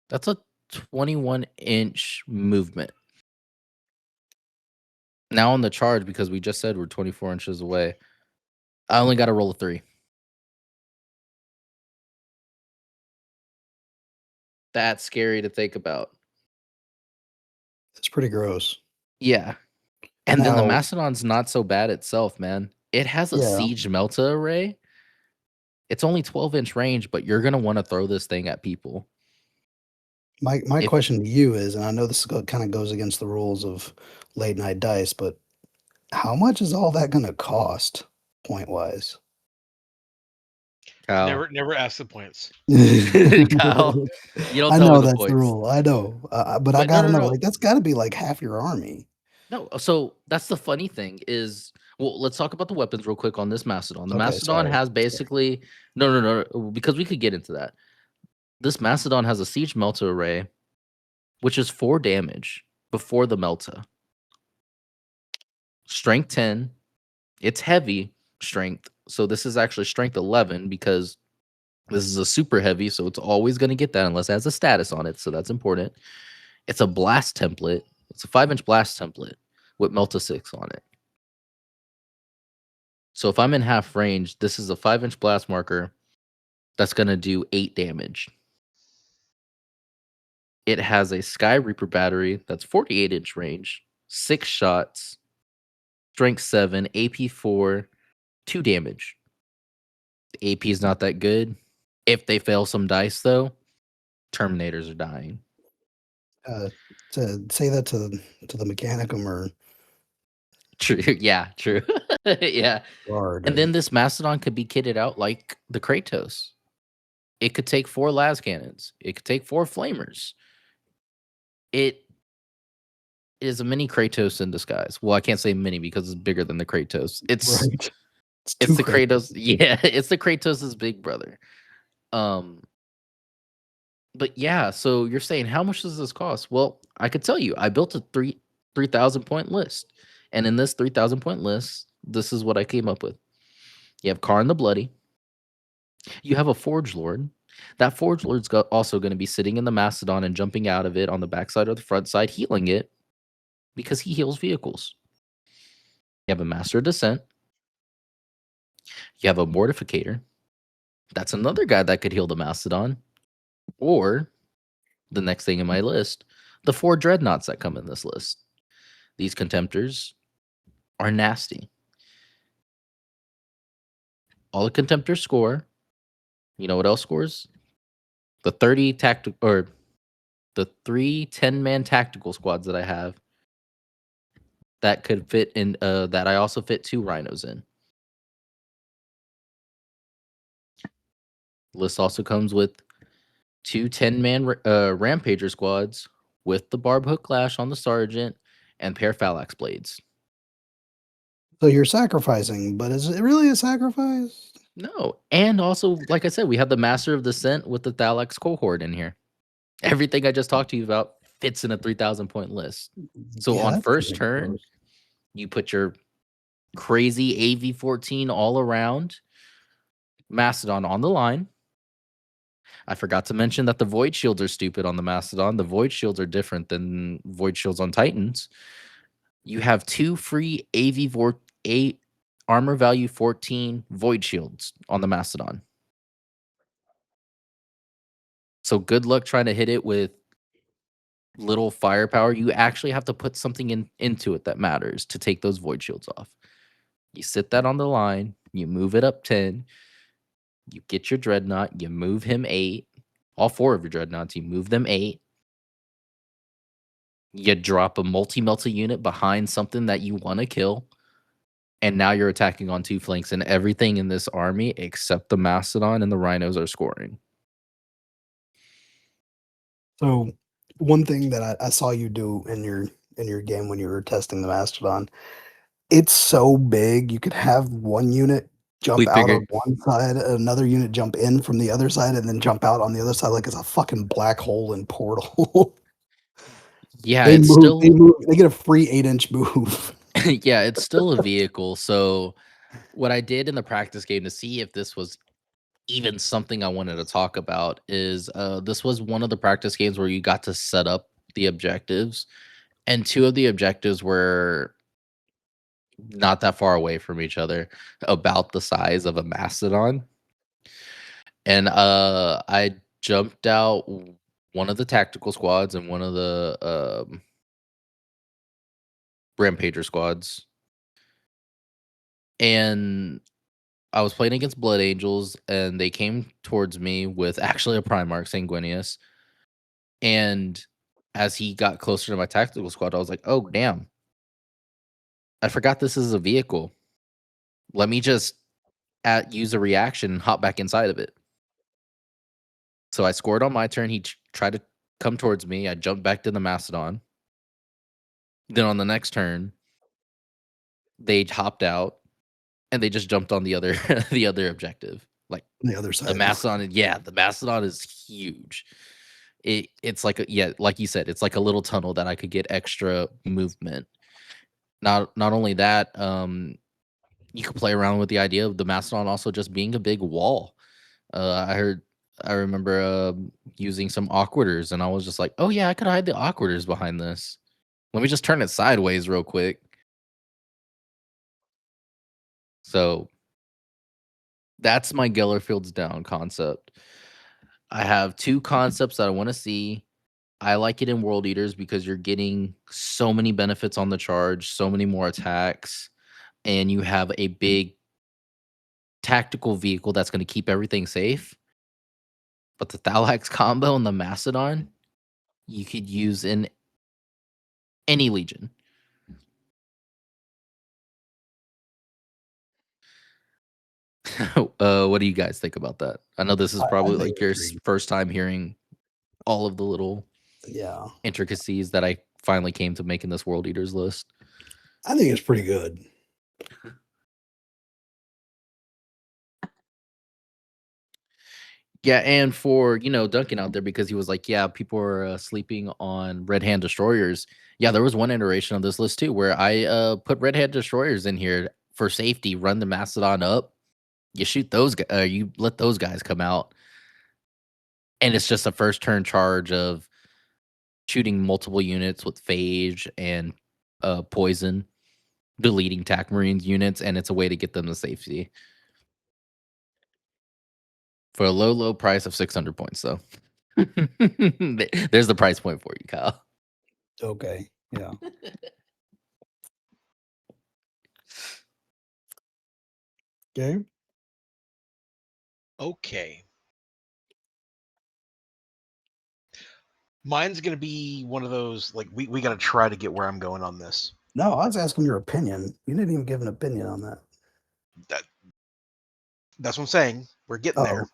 That's a 21-inch movement. Now on the charge, because we just said we're 24 inches away, I only got to roll a 3. That's scary to think about. It's pretty gross. Yeah. And then the Mastodon's not so bad itself, man. It has a siege melta array. It's only 12-inch range, but you're going to want to throw this thing at people. My question to you is, and I know this kind of goes against the rules of late night dice, but how much is all that going to cost point wise? Kyle. Never ask the points. Kyle, you don't I tell know me the that's points. the rule. I know, but I gotta know. Like that's got to be like half your army. No, so that's the funny thing is. Well, let's talk about the weapons real quick on this Mastodon. The Mastodon has basically no, because we could get into that. This Mastodon has a siege melta array, which is 4 damage before the melta. Strength 10. It's heavy strength, so this is actually strength 11 because this is a super heavy, so it's always going to get that unless it has a status on it, so that's important. It's a blast template. It's a 5-inch blast template with melta 6 on it. So if I'm in half range, this is a 5-inch blast marker that's going to do 8 damage. It has a Sky Reaper battery that's 48-inch range, 6 shots, strength 7, AP 4, 2 damage. The AP is not that good. If they fail some dice, though, Terminators are dying. To say that to the Mechanicum or True. Yeah, true. Yeah. Guard, And then this Mastodon could be kitted out like the Kratos. It could take 4 las cannons. It could take 4 flamers. It is a mini Kratos in disguise. Well, I can't say mini because it's bigger than the Kratos. It's right. It's the Kratos. Yeah, it's the Kratos' big brother. But yeah, so you're saying how much does this cost? Well, I could tell you, I built a 3,000 point list. And in this 3,000 point list, this is what I came up with. You have Karn the Bloody. You have a Forge Lord. That Forge Lord's also going to be sitting in the Mastodon and jumping out of it on the backside or the front side, healing it because he heals vehicles. You have a Master of Descent. You have a Mortificator. That's another guy that could heal the Mastodon. Or the next thing in my list, the 4 Dreadnoughts that come in this list. These Contemptors are nasty. All the Contemptors score. You know what else scores? The 30 tactical, or the 3 10-man tactical squads that I have that could fit in, that I also fit 2 Rhinos in. List also comes with 2 10-man Rampager squads with the Barb Hook Lash on the Sergeant and pair Phalanx Blades. So you're sacrificing, but is it really a sacrifice? No. And also, like I said, we have the Master of Descent with the Thalax cohort in here. Everything I just talked to you about fits in a 3,000 point list. So on first turn, you put your crazy AV-14 all around Mastodon on the line. I forgot to mention that the Void Shields are stupid on the Mastodon. The Void Shields are different than Void Shields on Titans. You have 2 free AV-8 armor value 14 Void Shields on the Mastodon. So good luck trying to hit it with little firepower. You actually have to put something into it that matters to take those Void Shields off. You sit that on the line, you move it up 10, You get your dreadnought, you move him 8. All 4 of your dreadnoughts, you move them 8. You drop a multi-melta unit behind something that you want to kill. And now you're attacking on 2 flanks, and everything in this army except the Mastodon and the Rhinos are scoring. So one thing that I saw you do in your game when you were testing the Mastodon, it's so big you could have one unit jump We out on figured. one side, another unit jump in from the other side, and then jump out on the other side like it's a fucking black hole in Portal. Yeah, They it's move, they still move, they get a free 8-inch move. yeah, it's still a vehicle. So what I did in the practice game to see if this was even something I wanted to talk about is this was one of the practice games where you got to set up the objectives, and 2 of the objectives were not that far away from each other, about the size of a mastodon. And I jumped out one of the tactical squads and one of the rampager squads, and I was playing against Blood Angels, and they came towards me with actually a Primarch Sanguinius. And as he got closer to my tactical squad, I was like, "Oh damn, I forgot this is a vehicle. Let me just use a reaction and hop back inside of it." So I scored on my turn. He tried to come towards me. I jumped back to the Mastodon. Then on the next turn, they hopped out and they just jumped on the other the other objective. Like The other the side. Mastodon, yeah, the Mastodon is huge. It's like like you said, it's like a little tunnel that I could get extra movement. Not only that, you could play around with the idea of the Mastodon also just being a big wall. I remember using some awkwarders, and I was just like, oh yeah, I could hide the awkwarders behind this. Let me just turn it sideways real quick. So that's my Gellar Fields Down concept. I have 2 concepts that I want to see. I like it in World Eaters because you're getting so many benefits on the charge, so many more attacks, and you have a big tactical vehicle that's going to keep everything safe. But the Thalax combo and the Mastodon, you could use in any legion. What do you guys think about that? I know this is I probably think like your it's first time hearing all of the little yeah. intricacies that I finally came to making this World Eaters list. I think it's pretty good. Yeah, and for Duncan out there, because he was like, yeah, people are sleeping on Red Hand Destroyers. Yeah, there was one iteration of this list too where I put Red Hand Destroyers in here for safety. Run the Mastodon up, you shoot those, you let those guys come out, and it's just a first turn charge of shooting multiple units with phage and poison, deleting TAC Marines units, and it's a way to get them to safety for a low price of 600 points. Though, there's the price point for you, Kyle. Okay. Yeah. Okay. Okay. Mine's gonna be one of those like we gotta try to get where I'm going on this. No, I was asking your opinion. You didn't even give an opinion on that. That's what I'm saying. We're getting there.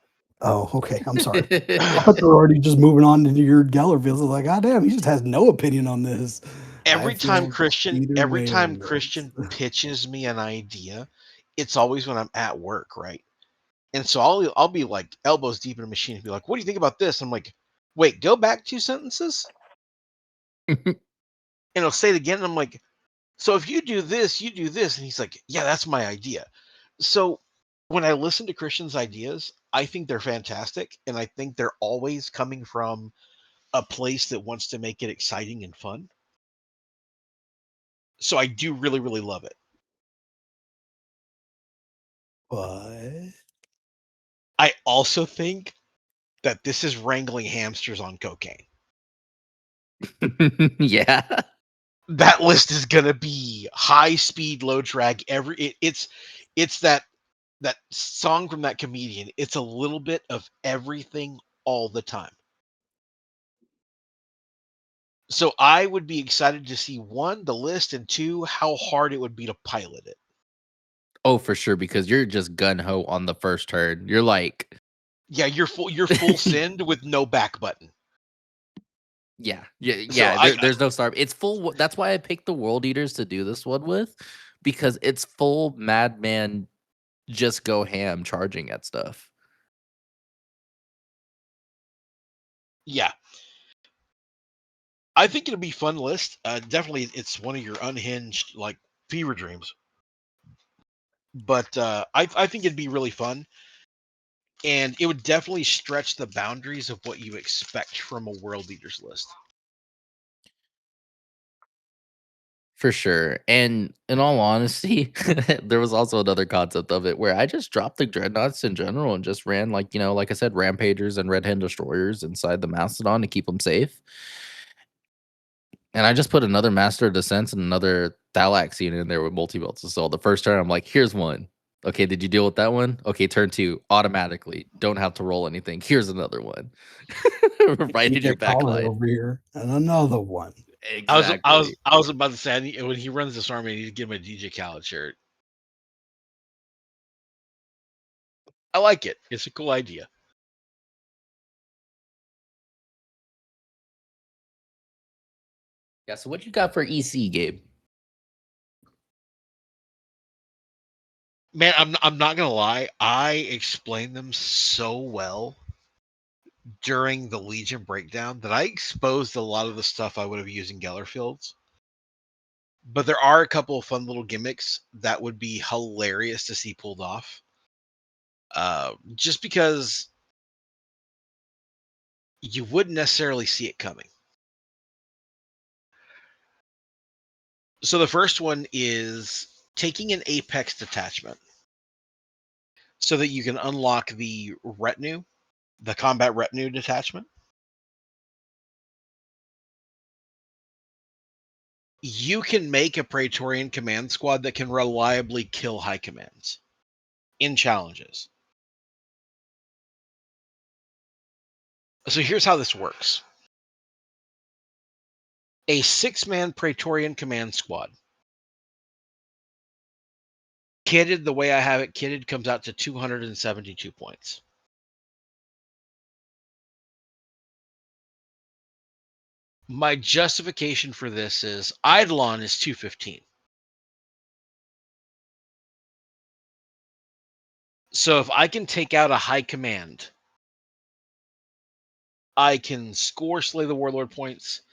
Oh, okay. I'm sorry. I thought you were already just moving on into your Gellar Fields. I was like, God damn, he just has no opinion on this. Every I time feel Christian either way on this. Christian pitches me an idea, it's always when I'm at work, right? And so I'll be like elbows deep in a machine and be like, "What do you think about this?" I'm like, "Wait, go back 2 sentences." And he'll say it again, and I'm like, "So if you do this, you do this." And he's like, "Yeah, that's my idea." So when I listen to Christian's ideas, I think they're fantastic, and I think they're always coming from a place that wants to make it exciting and fun. So I do really, really love it. But I also think that this is wrangling hamsters on cocaine. Yeah. That list is gonna be high speed, low drag. It's that that song from that comedian, it's a little bit of everything all the time. So I would be excited to see, one, the list, and two, how hard it would be to pilot it. Oh, for sure, because you're just gun ho on the first turn. You're like, Yeah, you're full send with no back button. yeah. There's no start. It's full. That's why I picked the World Eaters to do this one with, because it's full madman, just go ham charging at stuff. Yeah. I think it'll be a fun list. Definitely, it's one of your unhinged like fever dreams. But I think it'd be really fun, and it would definitely stretch the boundaries of what you expect from a World Eaters list. For sure. And in all honesty, there was also another concept of it where I just dropped the dreadnoughts in general and just ran, like, like I said, rampagers and red hand destroyers inside the Mastodon to keep them safe. And I just put another Master of Descents and another Thalaxian in there with multi-belts. So the first turn, I'm like, here's one. Okay, did you deal with that one? Okay, turn 2, automatically. Don't have to roll anything. Here's another one. Right in your back line. Over here, and another one. Exactly. I was about to say, when he runs this army, I need to give him a DJ Khaled shirt. I like it. It's a cool idea. Yeah, so what you got for EC, Gabe? Man, I'm not gonna lie. I explained them so well during the Legion breakdown that I exposed a lot of the stuff I would have used in Gellar Fields. But there are a couple of fun little gimmicks that would be hilarious to see pulled off. Just because you wouldn't necessarily see it coming. So the first one is taking an Apex detachment so that you can unlock the retinue, the combat retinue detachment. You can make a Praetorian command squad that can reliably kill high commands in challenges. So here's how this works. A 6-man Praetorian command squad, kitted the way I have it kitted, comes out to 272 points. My justification for this is Eidolon is 215. So if I can take out a high command, I can score Slay the Warlord points,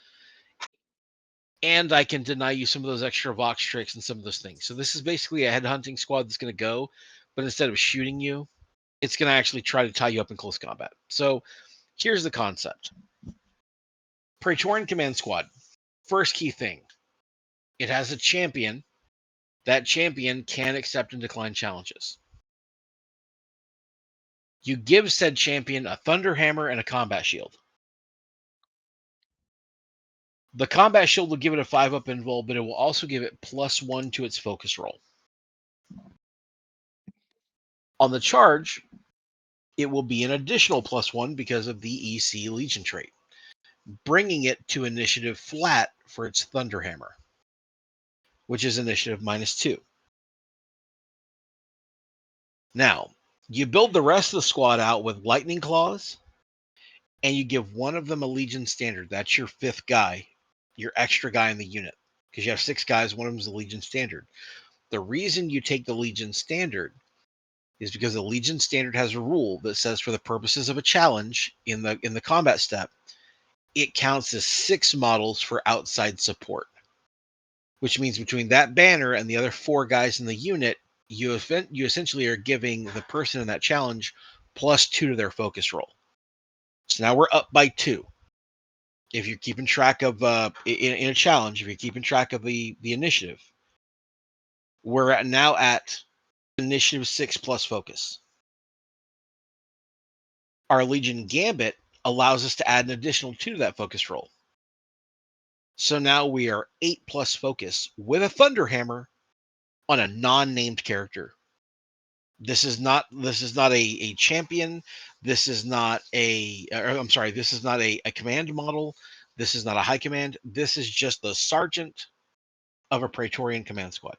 and I can deny you some of those extra Vox tricks and some of those things. So this is basically a headhunting squad that's going to go, but instead of shooting you, it's going to actually try to tie you up in close combat. So here's the concept. Praetorian Command Squad. First key thing. It has a champion. That champion can accept and decline challenges. You give said champion a Thunder Hammer and a Combat Shield. The Combat Shield will give it a 5-up invul, but it will also give it +1 to its focus roll. On the charge, it will be an additional +1 because of the EC Legion trait, bringing it to initiative flat for its Thunder Hammer, which is initiative -2. Now, you build the rest of the squad out with Lightning Claws, and you give one of them a Legion Standard. That's your 5th guy, your extra guy in the unit. Because you have 6 guys, one of them is a Legion Standard. The reason you take the Legion Standard is because the Legion Standard has a rule that says for the purposes of a challenge in the combat step, it counts as 6 models for outside support. Which means between that banner and the other 4 guys in the unit, you essentially are giving the person in that challenge +2 to their focus roll. So now we're up by 2. If you're keeping track of in a challenge, if you're keeping track of the initiative, we're now at initiative 6 plus focus. Our Legion Gambit allows us to add an additional 2 to that focus roll. So now we are 8 plus focus with a Thunder Hammer on a non-named character. This is not a champion. This is not I'm sorry, this is not a command model. This is not a high command. This is just the sergeant of a Praetorian command squad.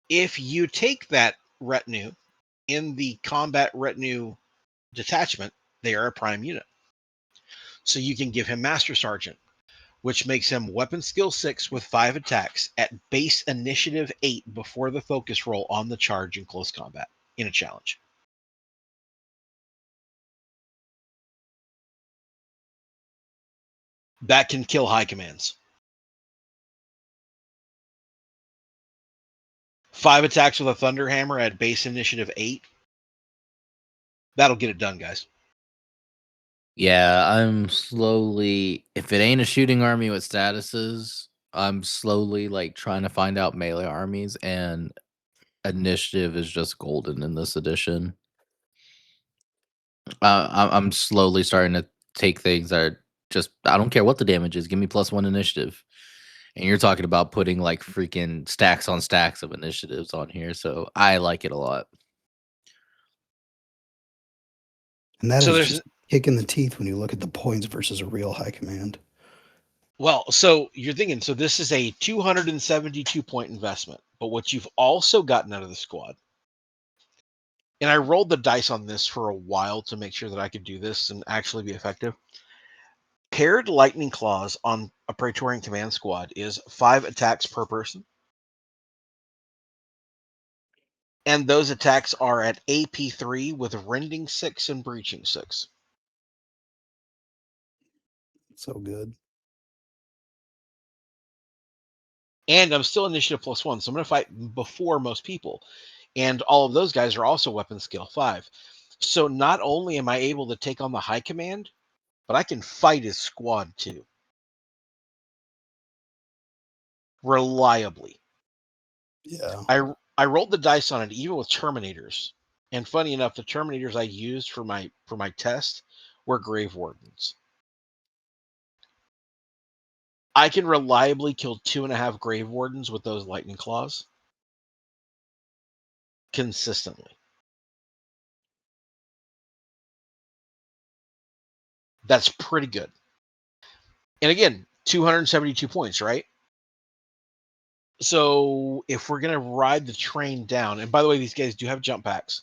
If you take that retinue in the combat retinue detachment, they are a prime unit. So you can give him Master Sergeant, which makes him weapon skill 6 with 5 attacks at base initiative 8 before the focus roll on the charge in close combat in a challenge. That can kill high commands. 5 attacks with a Thunder Hammer at base initiative 8. That'll get it done, guys. Yeah, I'm slowly. If it ain't a shooting army with statuses, I'm slowly like trying to find out melee armies, and initiative is just golden in this edition. I'm slowly starting to take things that are just. I don't care what the damage is. Give me +1 initiative. And you're talking about putting like freaking stacks on stacks of initiatives on here, so I like it a lot. And that So is there's just kick in the teeth when you look at the points versus a real high command. Well, so you're thinking, so this is a 272 point investment, but what you've also gotten out of the squad, and I rolled the dice on this for a while to make sure that I could do this and actually be effective. Paired lightning claws on a Praetorian command squad is 5 attacks per person. And those attacks are at AP3 with rending 6 and breaching 6. So good. And I'm still initiative +1, so I'm going to fight before most people. And all of those guys are also weapon skill 5. So not only am I able to take on the high command, but I can fight his squad too. Reliably. Yeah. I rolled the dice on it even with Terminators. And funny enough, the Terminators I used for my test were Grave Wardens. I can reliably kill 2.5 Grave Wardens with those Lightning Claws. Consistently. That's pretty good. And again, 272 points, right? So if we're going to ride the train down, and by the way, these guys do have jump packs.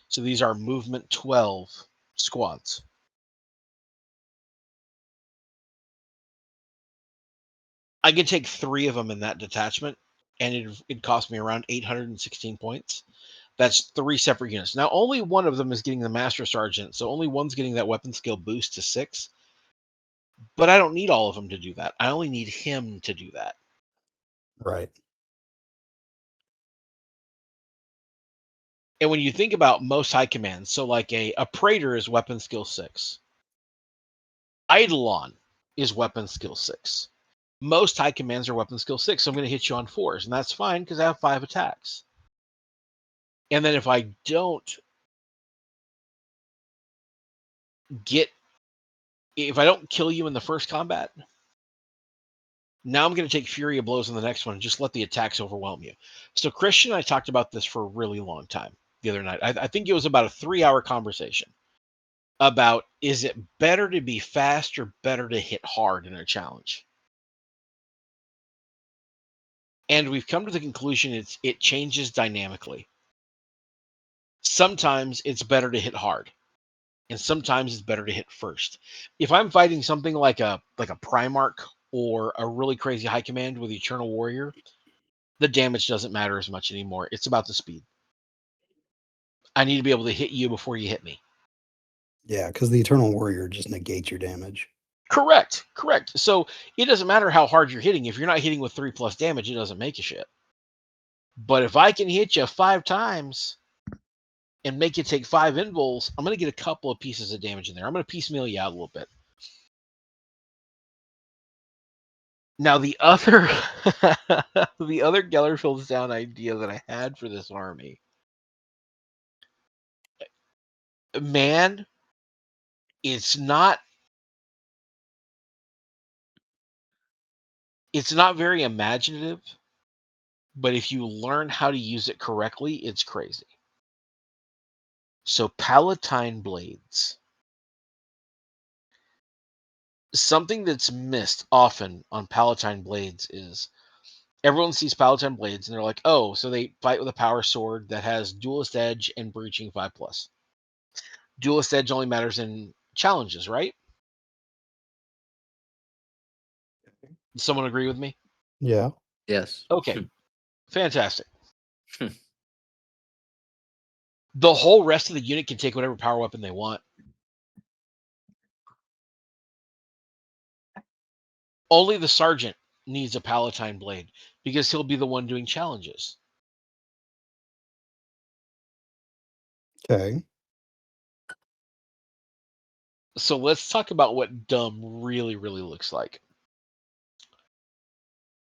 So these are movement 12 squads. I could take 3 of them in that detachment, and it'd cost me around 816 points. That's 3 separate units. Now, only one of them is getting the Master Sergeant, so only one's getting that weapon skill boost to 6. But I don't need all of them to do that. I only need him to do that. Right. And when you think about most high commands, so like a Praetor is weapon skill 6. Eidolon is weapon skill 6. Most high commands are weapon skill 6, so I'm going to hit you on 4s, and that's fine because I have 5 attacks. And then if I don't kill you in the first combat, now I'm going to take Fury of Blows in the next one and just let the attacks overwhelm you. So Christian and I talked about this for a really long time the other night. I think it was about a 3-hour conversation about, is it better to be fast or better to hit hard in a challenge? And we've come to the conclusion it changes dynamically. Sometimes it's better to hit hard, and sometimes it's better to hit first. If I'm fighting something like a Primarch or a really crazy high command with Eternal Warrior, the damage doesn't matter as much anymore. It's about the speed. I need to be able to hit you before you hit me. Yeah, because the Eternal Warrior just negates your damage. Correct. So it doesn't matter how hard you're hitting. If you're not hitting with 3+ damage, it doesn't make a shit. But if I can hit you 5 times and make you take 5 invuls, I'm going to get a couple of pieces of damage in there. I'm going to piecemeal you out a little bit. Now the other the other Gellar Fields Down idea that I had for this army, man, it's not It's not very imaginative, but if you learn how to use it correctly, it's crazy. So Palatine Blades. Something that's missed often on Palatine Blades is everyone sees Palatine Blades and they're like, oh, so they fight with a power sword that has Duelist Edge and Breaching 5+. Duelist Edge only matters in challenges, right? Does someone agree with me? Yeah. Yes. Okay, fantastic. The whole rest of the unit can take whatever power weapon they want. Only the Sergeant needs a Palatine Blade because he'll be the one doing challenges. Okay. So let's talk about what dumb really, really looks like.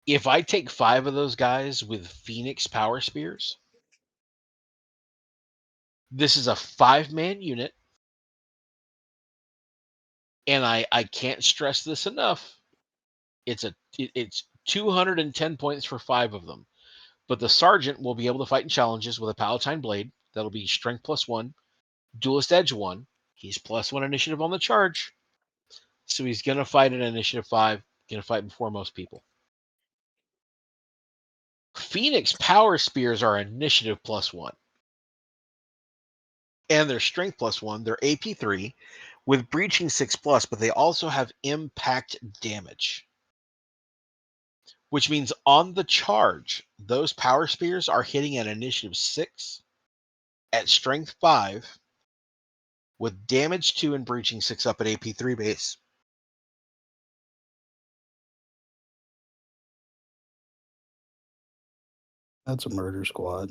If I take 5 of those guys with Phoenix Power Spears, this is a 5-man unit, and I can't stress this enough. It's 210 points for 5 of them. But the Sergeant will be able to fight in challenges with a Palatine Blade. That'll be Strength +1, Duelist Edge 1. He's +1 initiative on the charge. So he's going to fight at initiative 5, going to fight before most people. Phoenix Power Spears are initiative +1. And they're Strength +1. They're AP 3 with Breaching 6+, but they also have impact damage. Which means on the charge, those Power Spears are hitting at initiative 6, at Strength 5, with damage 2 and Breaching 6 up at AP 3 base. That's a murder squad.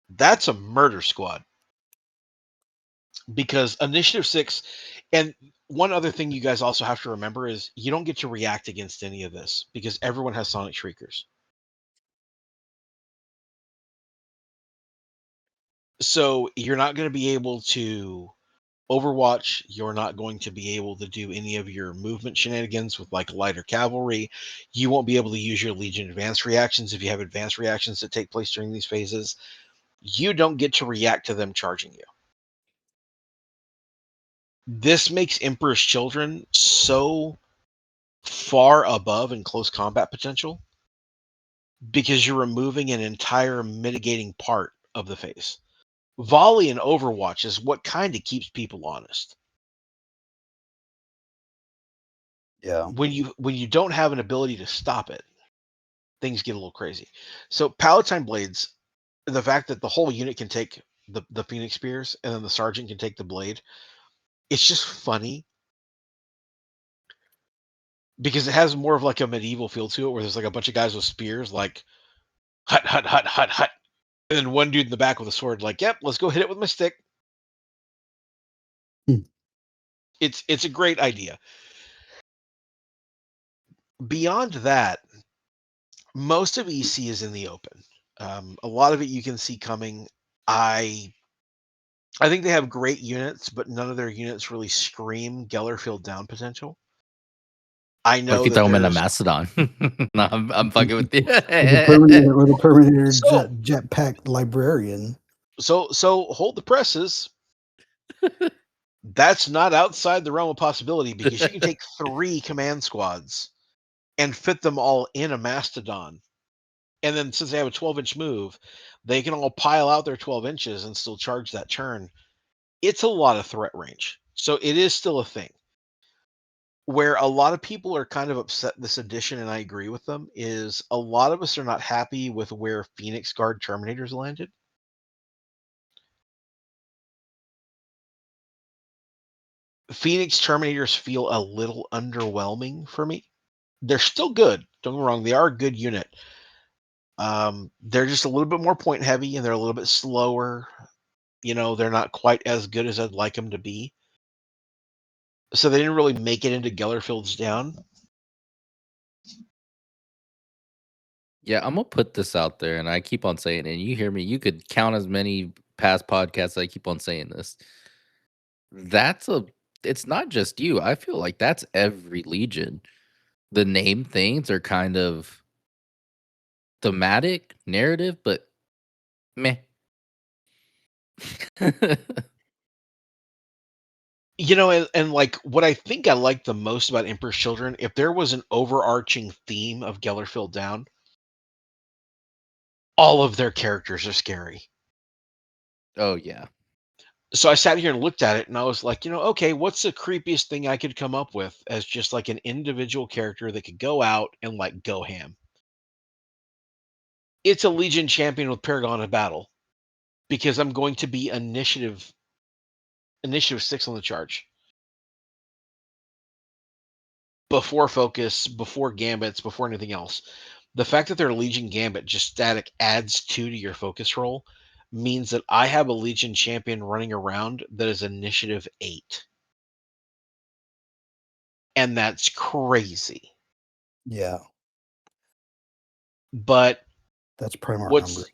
That's a murder squad. Because initiative 6, and one other thing you guys also have to remember is you don't get to react against any of this because everyone has Sonic Shriekers. So you're not going to be able to Overwatch. You're not going to be able to do any of your movement shenanigans with like lighter cavalry. You won't be able to use your Legion advanced reactions if you have advanced reactions that take place during these phases. You don't get to react to them charging you. This makes Emperor's Children so far above in close combat potential because you're removing an entire mitigating part of the phase. Volley in Overwatch is what kind of keeps people honest. Yeah. When you don't have an ability to stop it, things get a little crazy. So Palatine Blades, the fact that the whole unit can take the Phoenix Spears and then the Sergeant can take the blade, it's just funny because it has more of like a medieval feel to it where there's like a bunch of guys with spears like hut, hut, hut, hut, hut. And then one dude in the back with a sword like, yep, let's go hit it with my stick. Hmm. It's a great idea. Beyond that, most of EC is in the open. A lot of it you can see coming. I think they have great units, but none of their units really scream Gellar Fields Down potential. I What if know you that throw him in a there's Mastodon? No, I'm fucking with you. With a Terminator So- jetpack librarian. so hold the presses. That's not outside the realm of possibility because you can take 3 command squads and fit them all in a Mastodon. And then since they have a 12-inch move, they can all pile out their 12 inches and still charge that turn. It's a lot of threat range. So it is still a thing. Where a lot of people are kind of upset this edition, and I agree with them, is a lot of us are not happy with where Phoenix Guard Terminators landed. Phoenix Terminators feel a little underwhelming for me. They're still good. Don't get me wrong. They are a good unit. They're just a little bit more point heavy and they're a little bit slower. They're not quite as good as I'd like them to be. So they didn't really make it into Gellar Fields Down. Yeah, I'm gonna put this out there, and I keep on saying it. And you hear me? You could count as many past podcasts. I keep on saying this. It's not just you. I feel like that's every Legion. the name things are kind of thematic, narrative, but meh. And like what I think I like the most about Emperor's Children, if there was an overarching theme of Gellar Fields Down, all of their characters are scary. Oh yeah. So I sat here and looked at it and I was like, okay, what's the creepiest thing I could come up with as just like an individual character that could go out and like go ham? It's a Legion champion with Paragon of Battle because I'm going to be initiative 6 on the charge. Before focus, before gambits, before anything else. The fact that they're Legion Gambit just static adds 2 to your focus roll means that I have a Legion champion running around that is initiative 8. And that's crazy. Yeah, But that's Primarch what's numbers.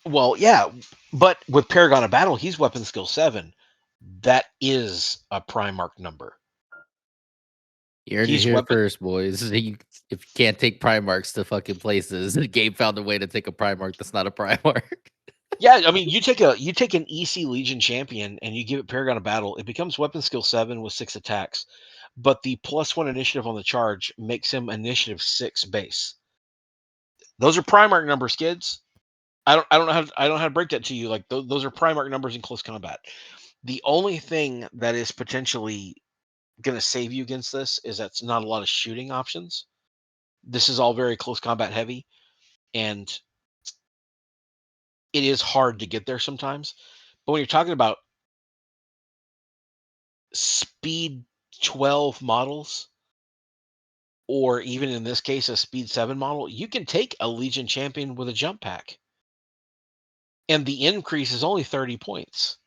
well, yeah, but with Paragon of Battle, he's weapon skill 7. That is a Primarch number. You heard it He's here weapon first, boys. If you can't take Primarchs to fucking places, Gabe found a way to take a Primarch that's not a Primarch. Yeah, I mean, you take an EC Legion champion and you give it Paragon of Battle, it becomes weapon skill 7 with 6 attacks. But the +1 initiative on the charge makes him initiative 6 base. Those are Primarch numbers, kids. I don't know how to break that to you. Like those are Primarch numbers in close combat. The only thing that is potentially going to save you against this is that's not a lot of shooting options. This is all very close combat heavy, and it is hard to get there sometimes. But when you're talking about speed 12 models, or even in this case, a speed 7 model, you can take a Legion champion with a jump pack. And the increase is only 30 points.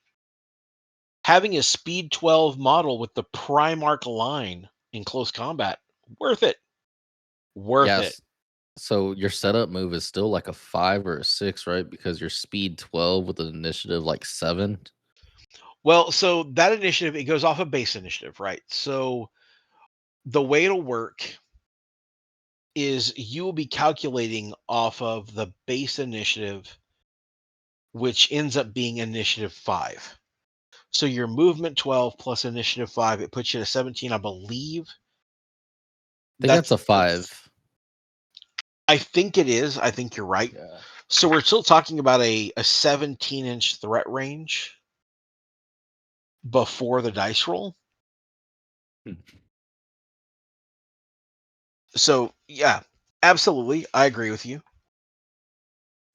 Having a speed 12 model with the Primarch line in close combat, worth it. Worth it. Yes. So your setup move is still like a 5 or a 6, right? Because you're speed 12 with an initiative like 7. Well, so that initiative, it goes off of base initiative, right? So the way it'll work is you will be calculating off of the base initiative, which ends up being initiative 5. So your movement 12 plus initiative 5, it puts you at 17, I believe. I think that's a 5. I think it is. I think you're right. Yeah. So we're still talking about a 17-inch threat range before the dice roll. Hmm. So yeah, absolutely, I agree with you.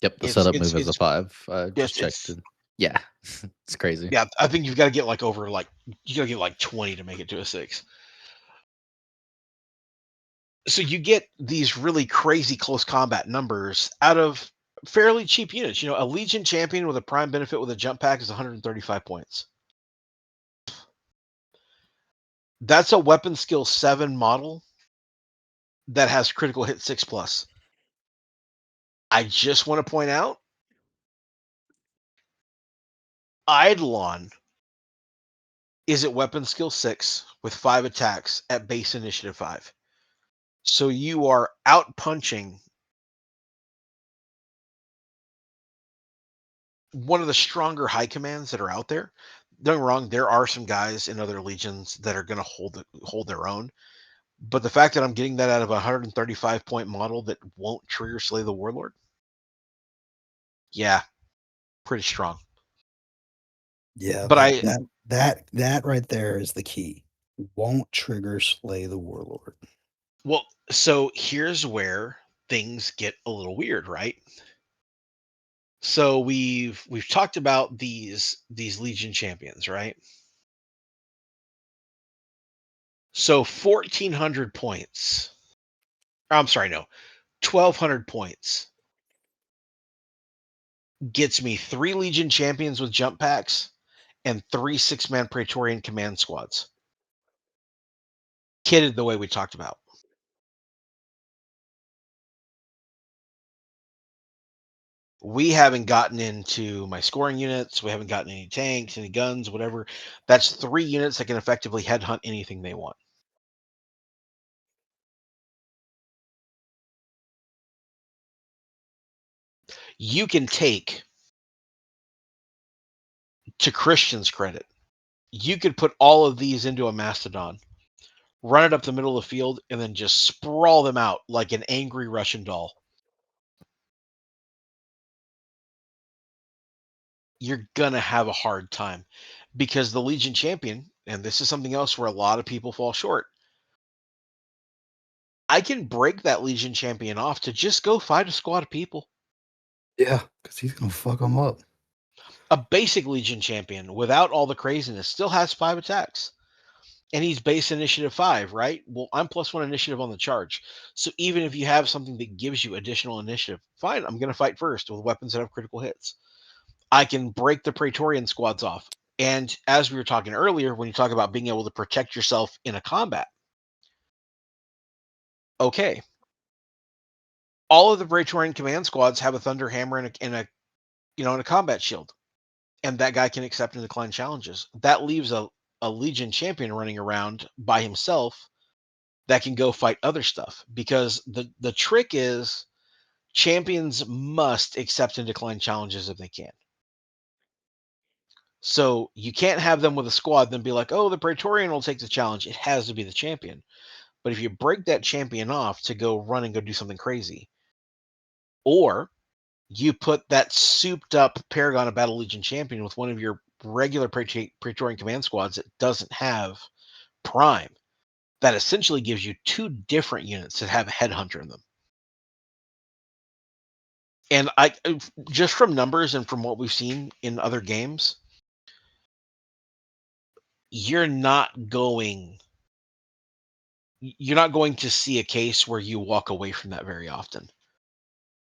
Yep, the It's setup it's move is a it's 5. I just yes, checked it's it. Yeah, it's crazy. yeah. I think you've got to get like over like you got to get like 20 to make it to a 6. So you get these really crazy close combat numbers out of fairly cheap units. A Legion champion with a prime benefit with a jump pack is 135 points. That's a weapon skill 7 model that has critical hit 6+. I just want to point out Eidolon is at weapon skill 6 with 5 attacks at base initiative 5. So you are out punching one of the stronger high commands that are out there. Don't get me wrong, there are some guys in other legions that are going to hold their own. But the fact that I'm getting that out of a 135 point model that won't trigger Slay the Warlord, yeah, pretty strong. Yeah, But that right there is the key. Won't trigger Slay the Warlord. well, so here's where things get a little weird, right? So we've talked about these Legion champions, right? So 1,400 points. I'm sorry, no, 1,200 points gets me 3 Legion champions with jump packs and 3 6-man Praetorian command squads. Kitted the way we talked about. We haven't gotten into my scoring units. We haven't gotten any tanks, any guns, whatever. That's 3 units that can effectively headhunt anything they want. you can take, to Christian's credit, you could put all of these into a mastodon, run it up the middle of the field, and then just sprawl them out like an angry Russian doll. You're gonna have a hard time because the Legion champion, and this is something else where a lot of people fall short. I can break that Legion champion off to just go fight a squad of people. Yeah, because he's gonna fuck them up. A basic Legion champion without all the craziness still has 5 attacks. And he's base initiative 5, right? Well, I'm +1 initiative on the charge. So even if you have something that gives you additional initiative, fine, I'm going to fight first with weapons that have critical hits. I can break the Praetorian squads off. And as we were talking earlier, when you talk about being able to protect yourself in a combat, okay, all of the Praetorian command squads have a Thunder Hammer and a combat shield, and that guy can accept and decline challenges. That leaves a Legion champion running around by himself that can go fight other stuff, because the trick is champions must accept and decline challenges if they can. So you can't have them with a squad then be like, oh, the Praetorian will take the challenge. It has to be the champion. But if you break that champion off to go run and go do something crazy, or you put that souped up Paragon of Battle Legion champion with one of your regular Praetorian command squads that doesn't have Prime, that essentially gives you 2 different units that have Headhunter in them. And I just from numbers and from what we've seen in other games, you're not going to see a case where you walk away from that very often.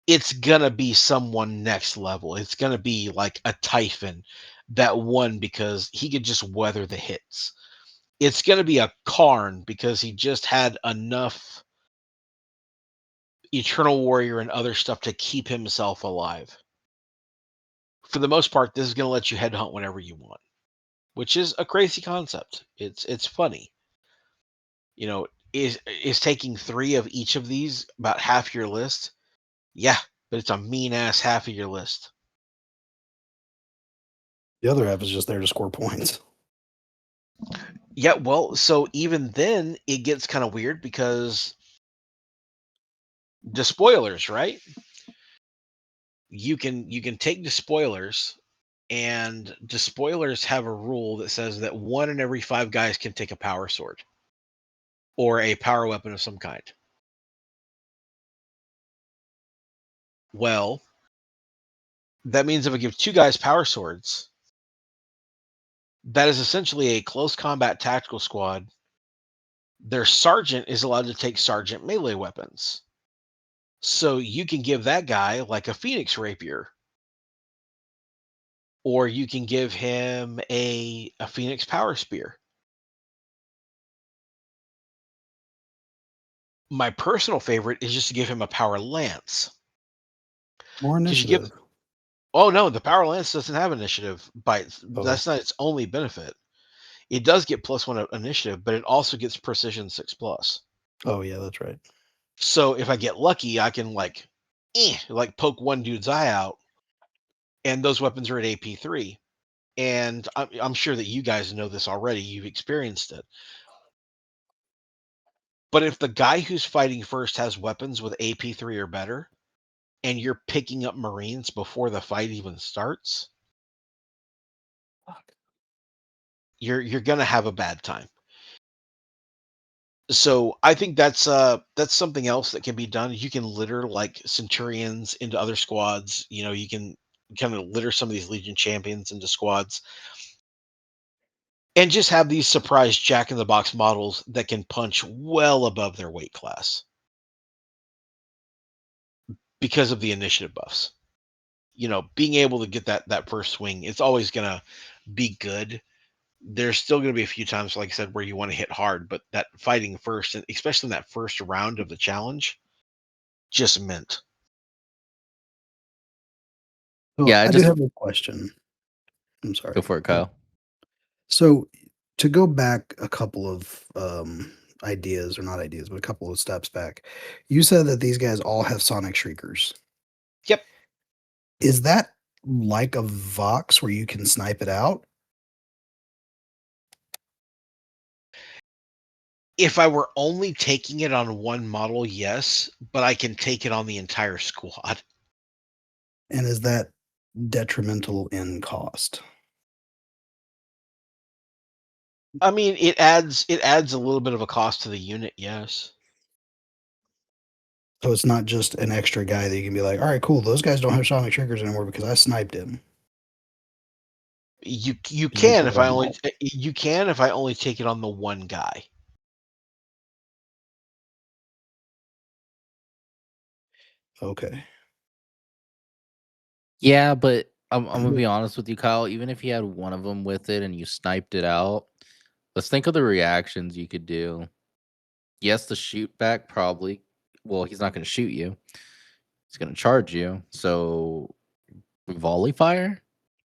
It's gonna be someone next level. It's gonna be like a Typhon that won because he could just weather the hits. It's gonna be a Karn because he just had enough Eternal Warrior and other stuff to keep himself alive. For the most part, this is gonna let you headhunt whenever you want, which is a crazy concept. It's funny. Is taking 3 of each of these about half your list? Yeah, but it's a mean ass half of your list. The other half is just there to score points. Yeah, well, so even then it gets kind of weird because despoilers, right? You can take despoilers, and despoilers have a rule that says that 1 in every 5 guys can take a power sword or a power weapon of some kind. Well, that means if I give 2 guys power swords, that is essentially a close combat tactical squad. Their sergeant is allowed to take sergeant melee weapons. So you can give that guy like a Phoenix Rapier, or you can give him a Phoenix Power Spear. My personal favorite is just to give him a Power Lance. More Because you give, initiative. oh no, the Power Lance doesn't have initiative. Oh. That's not its only benefit. It does get +1 initiative, but it also gets precision 6+. Oh yeah, that's right. So if I get lucky, I can like poke one dude's eye out, and those weapons are at AP3. And I'm sure that you guys know this already. You've experienced it. But if the guy who's fighting first has weapons with AP3 or better, and you're picking up Marines before the fight even starts, you're gonna have a bad time. So I think that's something else that can be done. You can litter like Centurions into other squads. You can kind of litter some of these Legion champions into squads, and just have these surprise Jack in the Box models that can punch well above their weight class because of the initiative buffs. Being able to get that first swing, it's always gonna be good. There's still gonna be a few times, like I said, where you want to hit hard, but that fighting first, and especially in that first round of the challenge, just mint. So Yeah, I do have a question. I'm sorry. Go for it, Kyle. So to go back a couple of ideas, or not ideas, but a couple of steps back, you said that these guys all have sonic shriekers. Yep. Is that like a Vox where you can snipe it out? If I were only taking it on one model, yes, but I can take it on the entire squad. And is that detrimental in cost? I mean, it adds a little bit of a cost to the unit, yes. So it's not just an extra guy that you can be like, all right, cool, those guys don't have sonic triggers anymore because I sniped him. You You can put if it I on only all. you can if I only take it on the one guy. Okay. Yeah, but I'm gonna be honest with you, Kyle. Even if you had one of them with it and you sniped it out, let's think of the reactions you could do. Yes, the shoot back probably. Well, he's not going to shoot you. He's going to charge you. So volley fire.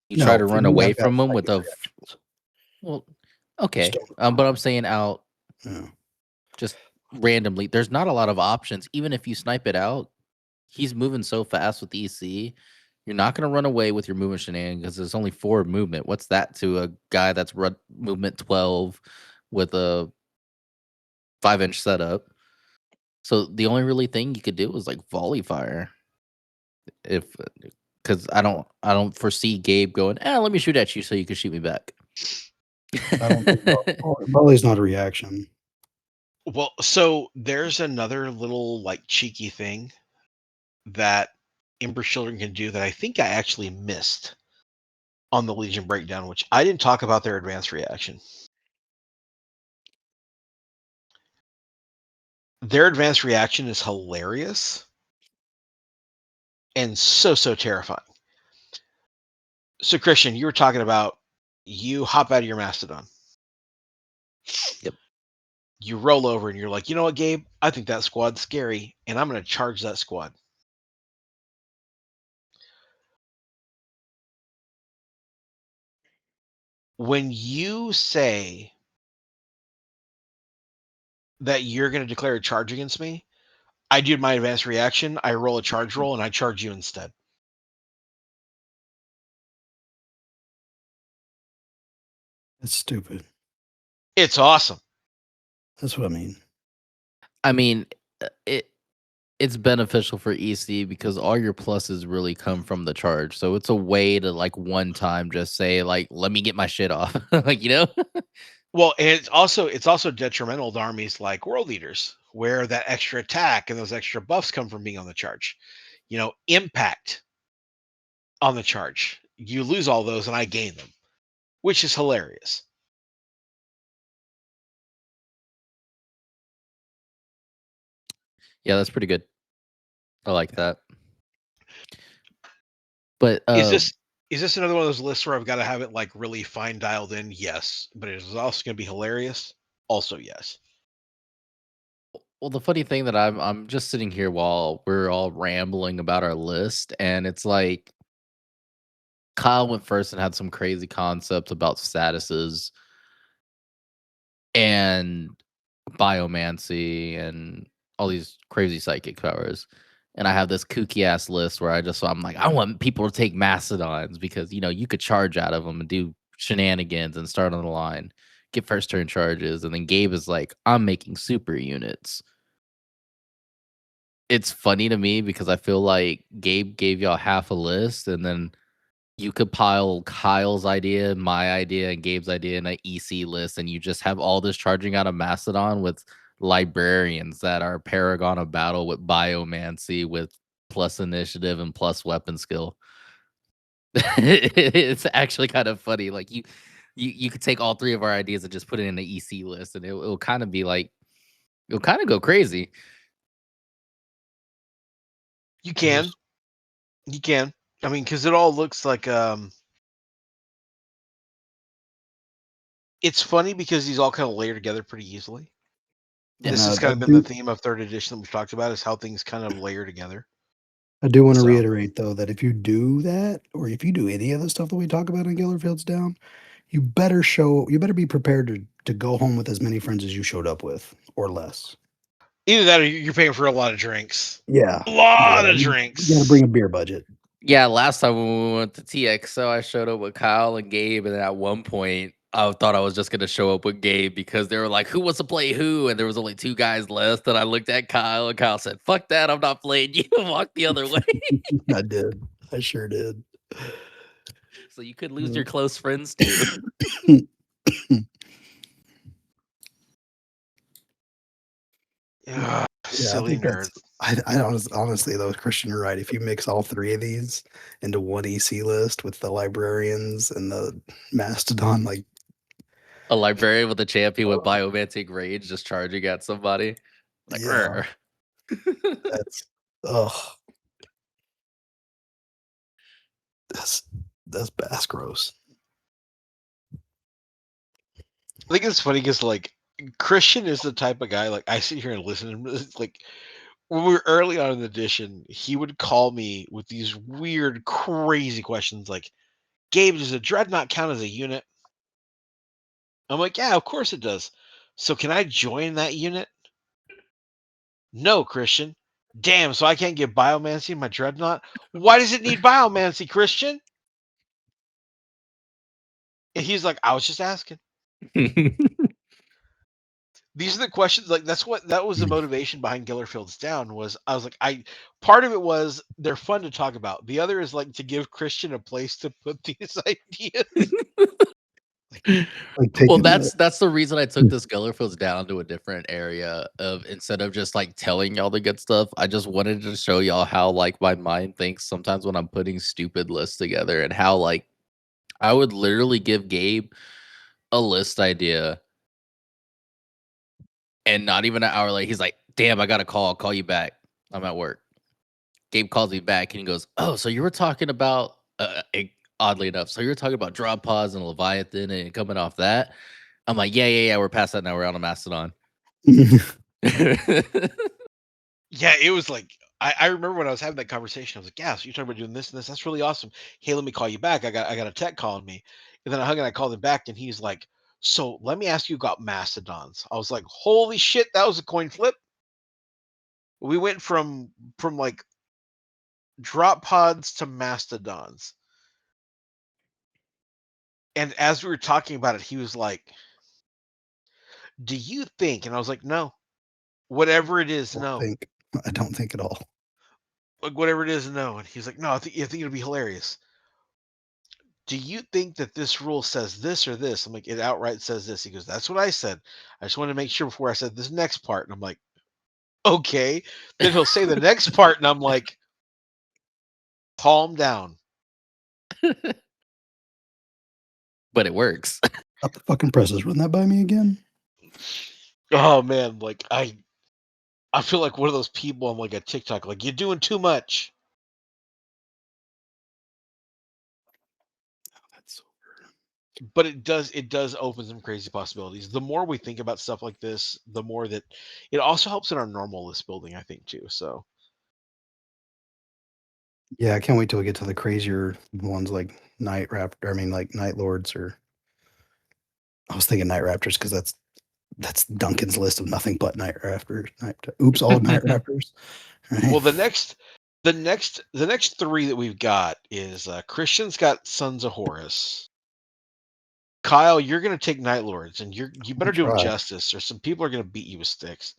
You try No, to for run me, away I've got from him with psychic a. reactions. Well, okay, Stone. but I'm saying out Yeah. just randomly. There's not a lot of options. Even if you snipe it out, he's moving so fast with EC. You're not going to run away with your movement shenanigans because there's only 4 movement. What's that to a guy that's movement 12 with a 5-inch setup? So the only really thing you could do is like volley fire. If because I don't foresee Gabe going, let me shoot at you so you can shoot me back. I don't think volley's not a reaction. Well, so there's another little like cheeky thing that Ember Children can do that I think I actually missed on the Legion breakdown, which I didn't talk about their advanced reaction. Their advanced reaction is hilarious and so terrifying. So Christian, you were talking about you hop out of your Mastodon. Yep. You roll over and you're like, you know what, Gabe? I think that squad's scary, and I'm going to charge that squad. When you say that you're going to declare a charge against me, I do my advanced reaction, I roll a charge roll, and I charge you instead. It's stupid. It's awesome. That's what I mean. I mean, it's beneficial for EC because all your pluses really come from the charge. So it's a way to like one time just say like, let me get my shit off, like Well, and it's also detrimental to armies like World Leaders, where that extra attack and those extra buffs come from being on the charge. Impact on the charge. You lose all those, and I gain them, which is hilarious. Yeah, that's pretty good. I like that. But Is this another one of those lists where I've got to have it like really fine dialed in? Yes, but it is also going to be hilarious. Also, yes. well, the funny thing that I'm just sitting here while we're all rambling about our list, and it's like Kyle went first and had some crazy concepts about statuses and biomancy and all these crazy psychic powers. And I have this kooky ass list where I'm like, I want people to take Mastodons because you could charge out of them and do shenanigans and start on the line, get first turn charges. And then Gabe is like, I'm making super units. It's funny to me because I feel like Gabe gave y'all half a list and then you could pile Kyle's idea, my idea, and Gabe's idea in an EC list, and you just have all this charging out of Mastodon with librarians that are paragon of battle with biomancy, with plus initiative and plus weapon skill. It's actually kind of funny. Like you could take all 3 of our ideas and just put it in the EC list, and it'll kind of be like it'll kind of go crazy. You can. You can. I mean, because it all looks like it's funny because these all kind of layer together pretty easily. Yeah. This And, has kind of been the theme of 3rd edition that we've talked about, is how things kind of layer together. I do want to So- reiterate, though, that if you do that, or if you do any of the stuff that we talk about in Gellar Fields Down, you better be prepared to go home with as many friends as you showed up with, or less. Either that or you're paying for a lot of drinks. Yeah. A lot of You drinks. got to bring a beer budget. Yeah, last time when we went to TXO, I showed up with Kyle and Gabe, and at one point, I thought I was just gonna show up with Gabe because they were like, "Who wants to play who?" And there was only 2 guys left, and I looked at Kyle, and Kyle said, "Fuck that, I'm not playing you." And walked the other way. I did. I sure did. So you could lose your close friends too. Ugh, I silly think nerds. honestly though, Christian, you're right. If you mix all 3 of these into one EC list with the librarians and the mastodon, like A librarian with a champion with biomantic rage just charging at somebody. Like, yeah, that's ugh, that's bass gross. I think it's funny because like Christian is the type of guy like I sit here and listen to him. It's like when we were early on in the edition, he would call me with these weird, crazy questions like, "Gabe, does a dreadnought count as a unit?" I'm like, "Yeah, of course it does. So can I join that unit?" "No, Christian." "Damn, so I can't get biomancy in my dreadnought?" "Why does it need biomancy, Christian?" And he's like, "I was just asking." These are the questions like that was the motivation behind Gellar Fields Down was I was like I part of it was they're fun to talk about. The other is like to give Christian a place to put these ideas. Like Well, taking that's the reason I took this Gellerfields down to a different area of instead of just like telling y'all the good stuff, I just wanted to show y'all how like my mind thinks sometimes when I'm putting stupid lists together and how like I would literally give Gabe a list idea and not even an hour later, he's like, "Damn, I got a call. I'll call you back. I'm at work." Gabe calls me back and he goes, "Oh, so you were talking about oddly enough, so you were talking about drop pods and Leviathan and coming off that." I'm like, yeah. We're past that now. We're on a Mastodon. Yeah, it was like I remember when I was having that conversation, I was like, "Yeah, so you're talking about doing this and this. That's really awesome. Hey, let me call you back. I got a tech calling me." And then I hung and I called him back and he's like, "So let me ask you about mastodons." I was like, "Holy shit, that was a coin flip." We went from like drop pods to mastodons. And as we were talking about it, he was like, "Do you think?" And I was like, "No. Whatever it is, no. I don't think at all. Like whatever it is, no." And he's like, "No, I think it'll be hilarious." "Do you think that this rule says this or this?" I'm like, "It outright says this." He goes, "That's what I said. I just wanted to make sure before I said this next part." And I'm like, "Okay." Then he'll say the next part, and I'm like, "Calm down." But it works. Up the fucking presses. Run that by me again. Oh man, like I feel like one of those people on like a TikTok, like you're doing too much. That's so But it does open some crazy possibilities. The more we think about stuff like this, the more that it also helps in our normal list building, I think too. So yeah, I can't wait till we get to the crazier ones like Night Raptor. I mean, like Night Lords, or I was thinking Night Raptors because that's Duncan's list of nothing but Night Raptors. Oops, all Night Raptors. Right? well the next three that we've got is Christian's got Sons of Horus. Kyle, you're gonna take Night Lords, and you better I'll do them try. justice, or some people are gonna beat you with sticks.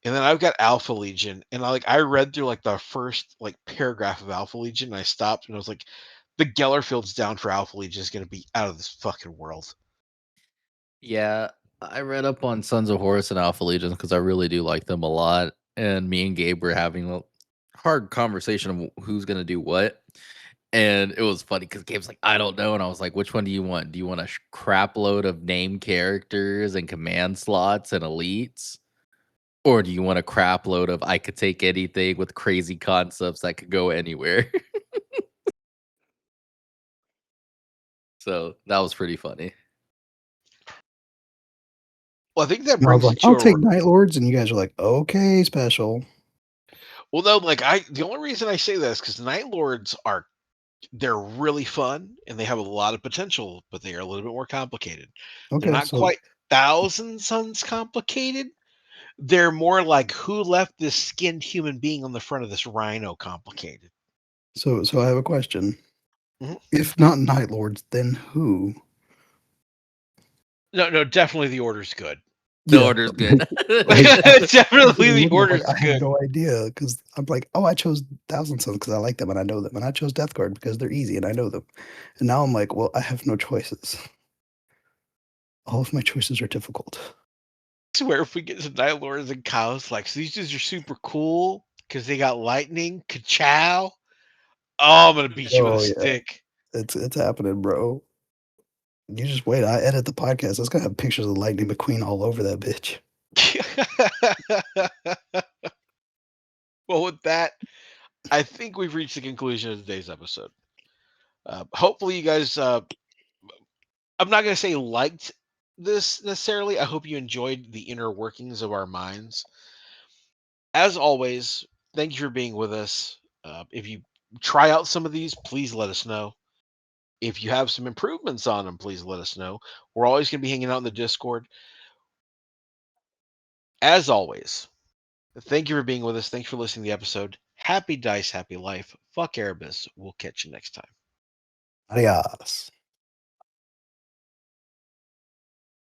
And then I've got Alpha Legion, and I read through like the first like paragraph of Alpha Legion, and I stopped and I was like, the Gellar Fields Down for Alpha Legion is gonna be out of this fucking world. Yeah, I read up on Sons of Horus and Alpha Legions because I really do like them a lot. And me and Gabe were having a hard conversation of who's gonna do what. And it was funny because Gabe's like, I don't know. And I was like, which one do you want? Do you want a crap load of name characters and command slots and elites? Or do you want a crap load of I could take anything with crazy concepts that could go anywhere? So that was pretty funny. Well, I think that And I was brings like, it I'll to take a Night Lords, and you guys are like, okay, special. well, no, like the only reason I say that is because Night Lords they're really fun and they have a lot of potential, but they are a little bit more complicated. They're Okay, not so quite Thousand Sons complicated. They're more like who left this skinned human being on the front of this rhino complicated. So I have a question. Mhm. If not Night Lords, then who? No, definitely the Order's good. The Yeah, order's good. Definitely the I'm Order's like, I good. had no idea because I'm like, oh, I chose Thousand Sons because I like them and I know them, and I chose Death Guard because they're easy and I know them, and now I'm like, well, I have no choices. All of my choices are difficult. I swear if we get some Night Lords and cows, like, so these dudes are super cool because they got lightning, ka-chow. Oh, I'm gonna beat you with a Oh yeah, stick. it's happening, bro. You just wait. I edit the podcast. It's gonna have pictures of Lightning McQueen all over that bitch. Well, with that, I think we've reached the conclusion of today's episode. Hopefully, you guys, I'm not going to say liked this necessarily. I hope you enjoyed the inner workings of our minds. As always, thank you for being with us. If you try out some of these, please let us know. If you have some improvements on them, please let us know. We're always going to be hanging out in the Discord. As always, thank you for being with us. Thanks for listening to the episode. Happy dice, happy life. Fuck Erebus. We'll catch you next time. Adios.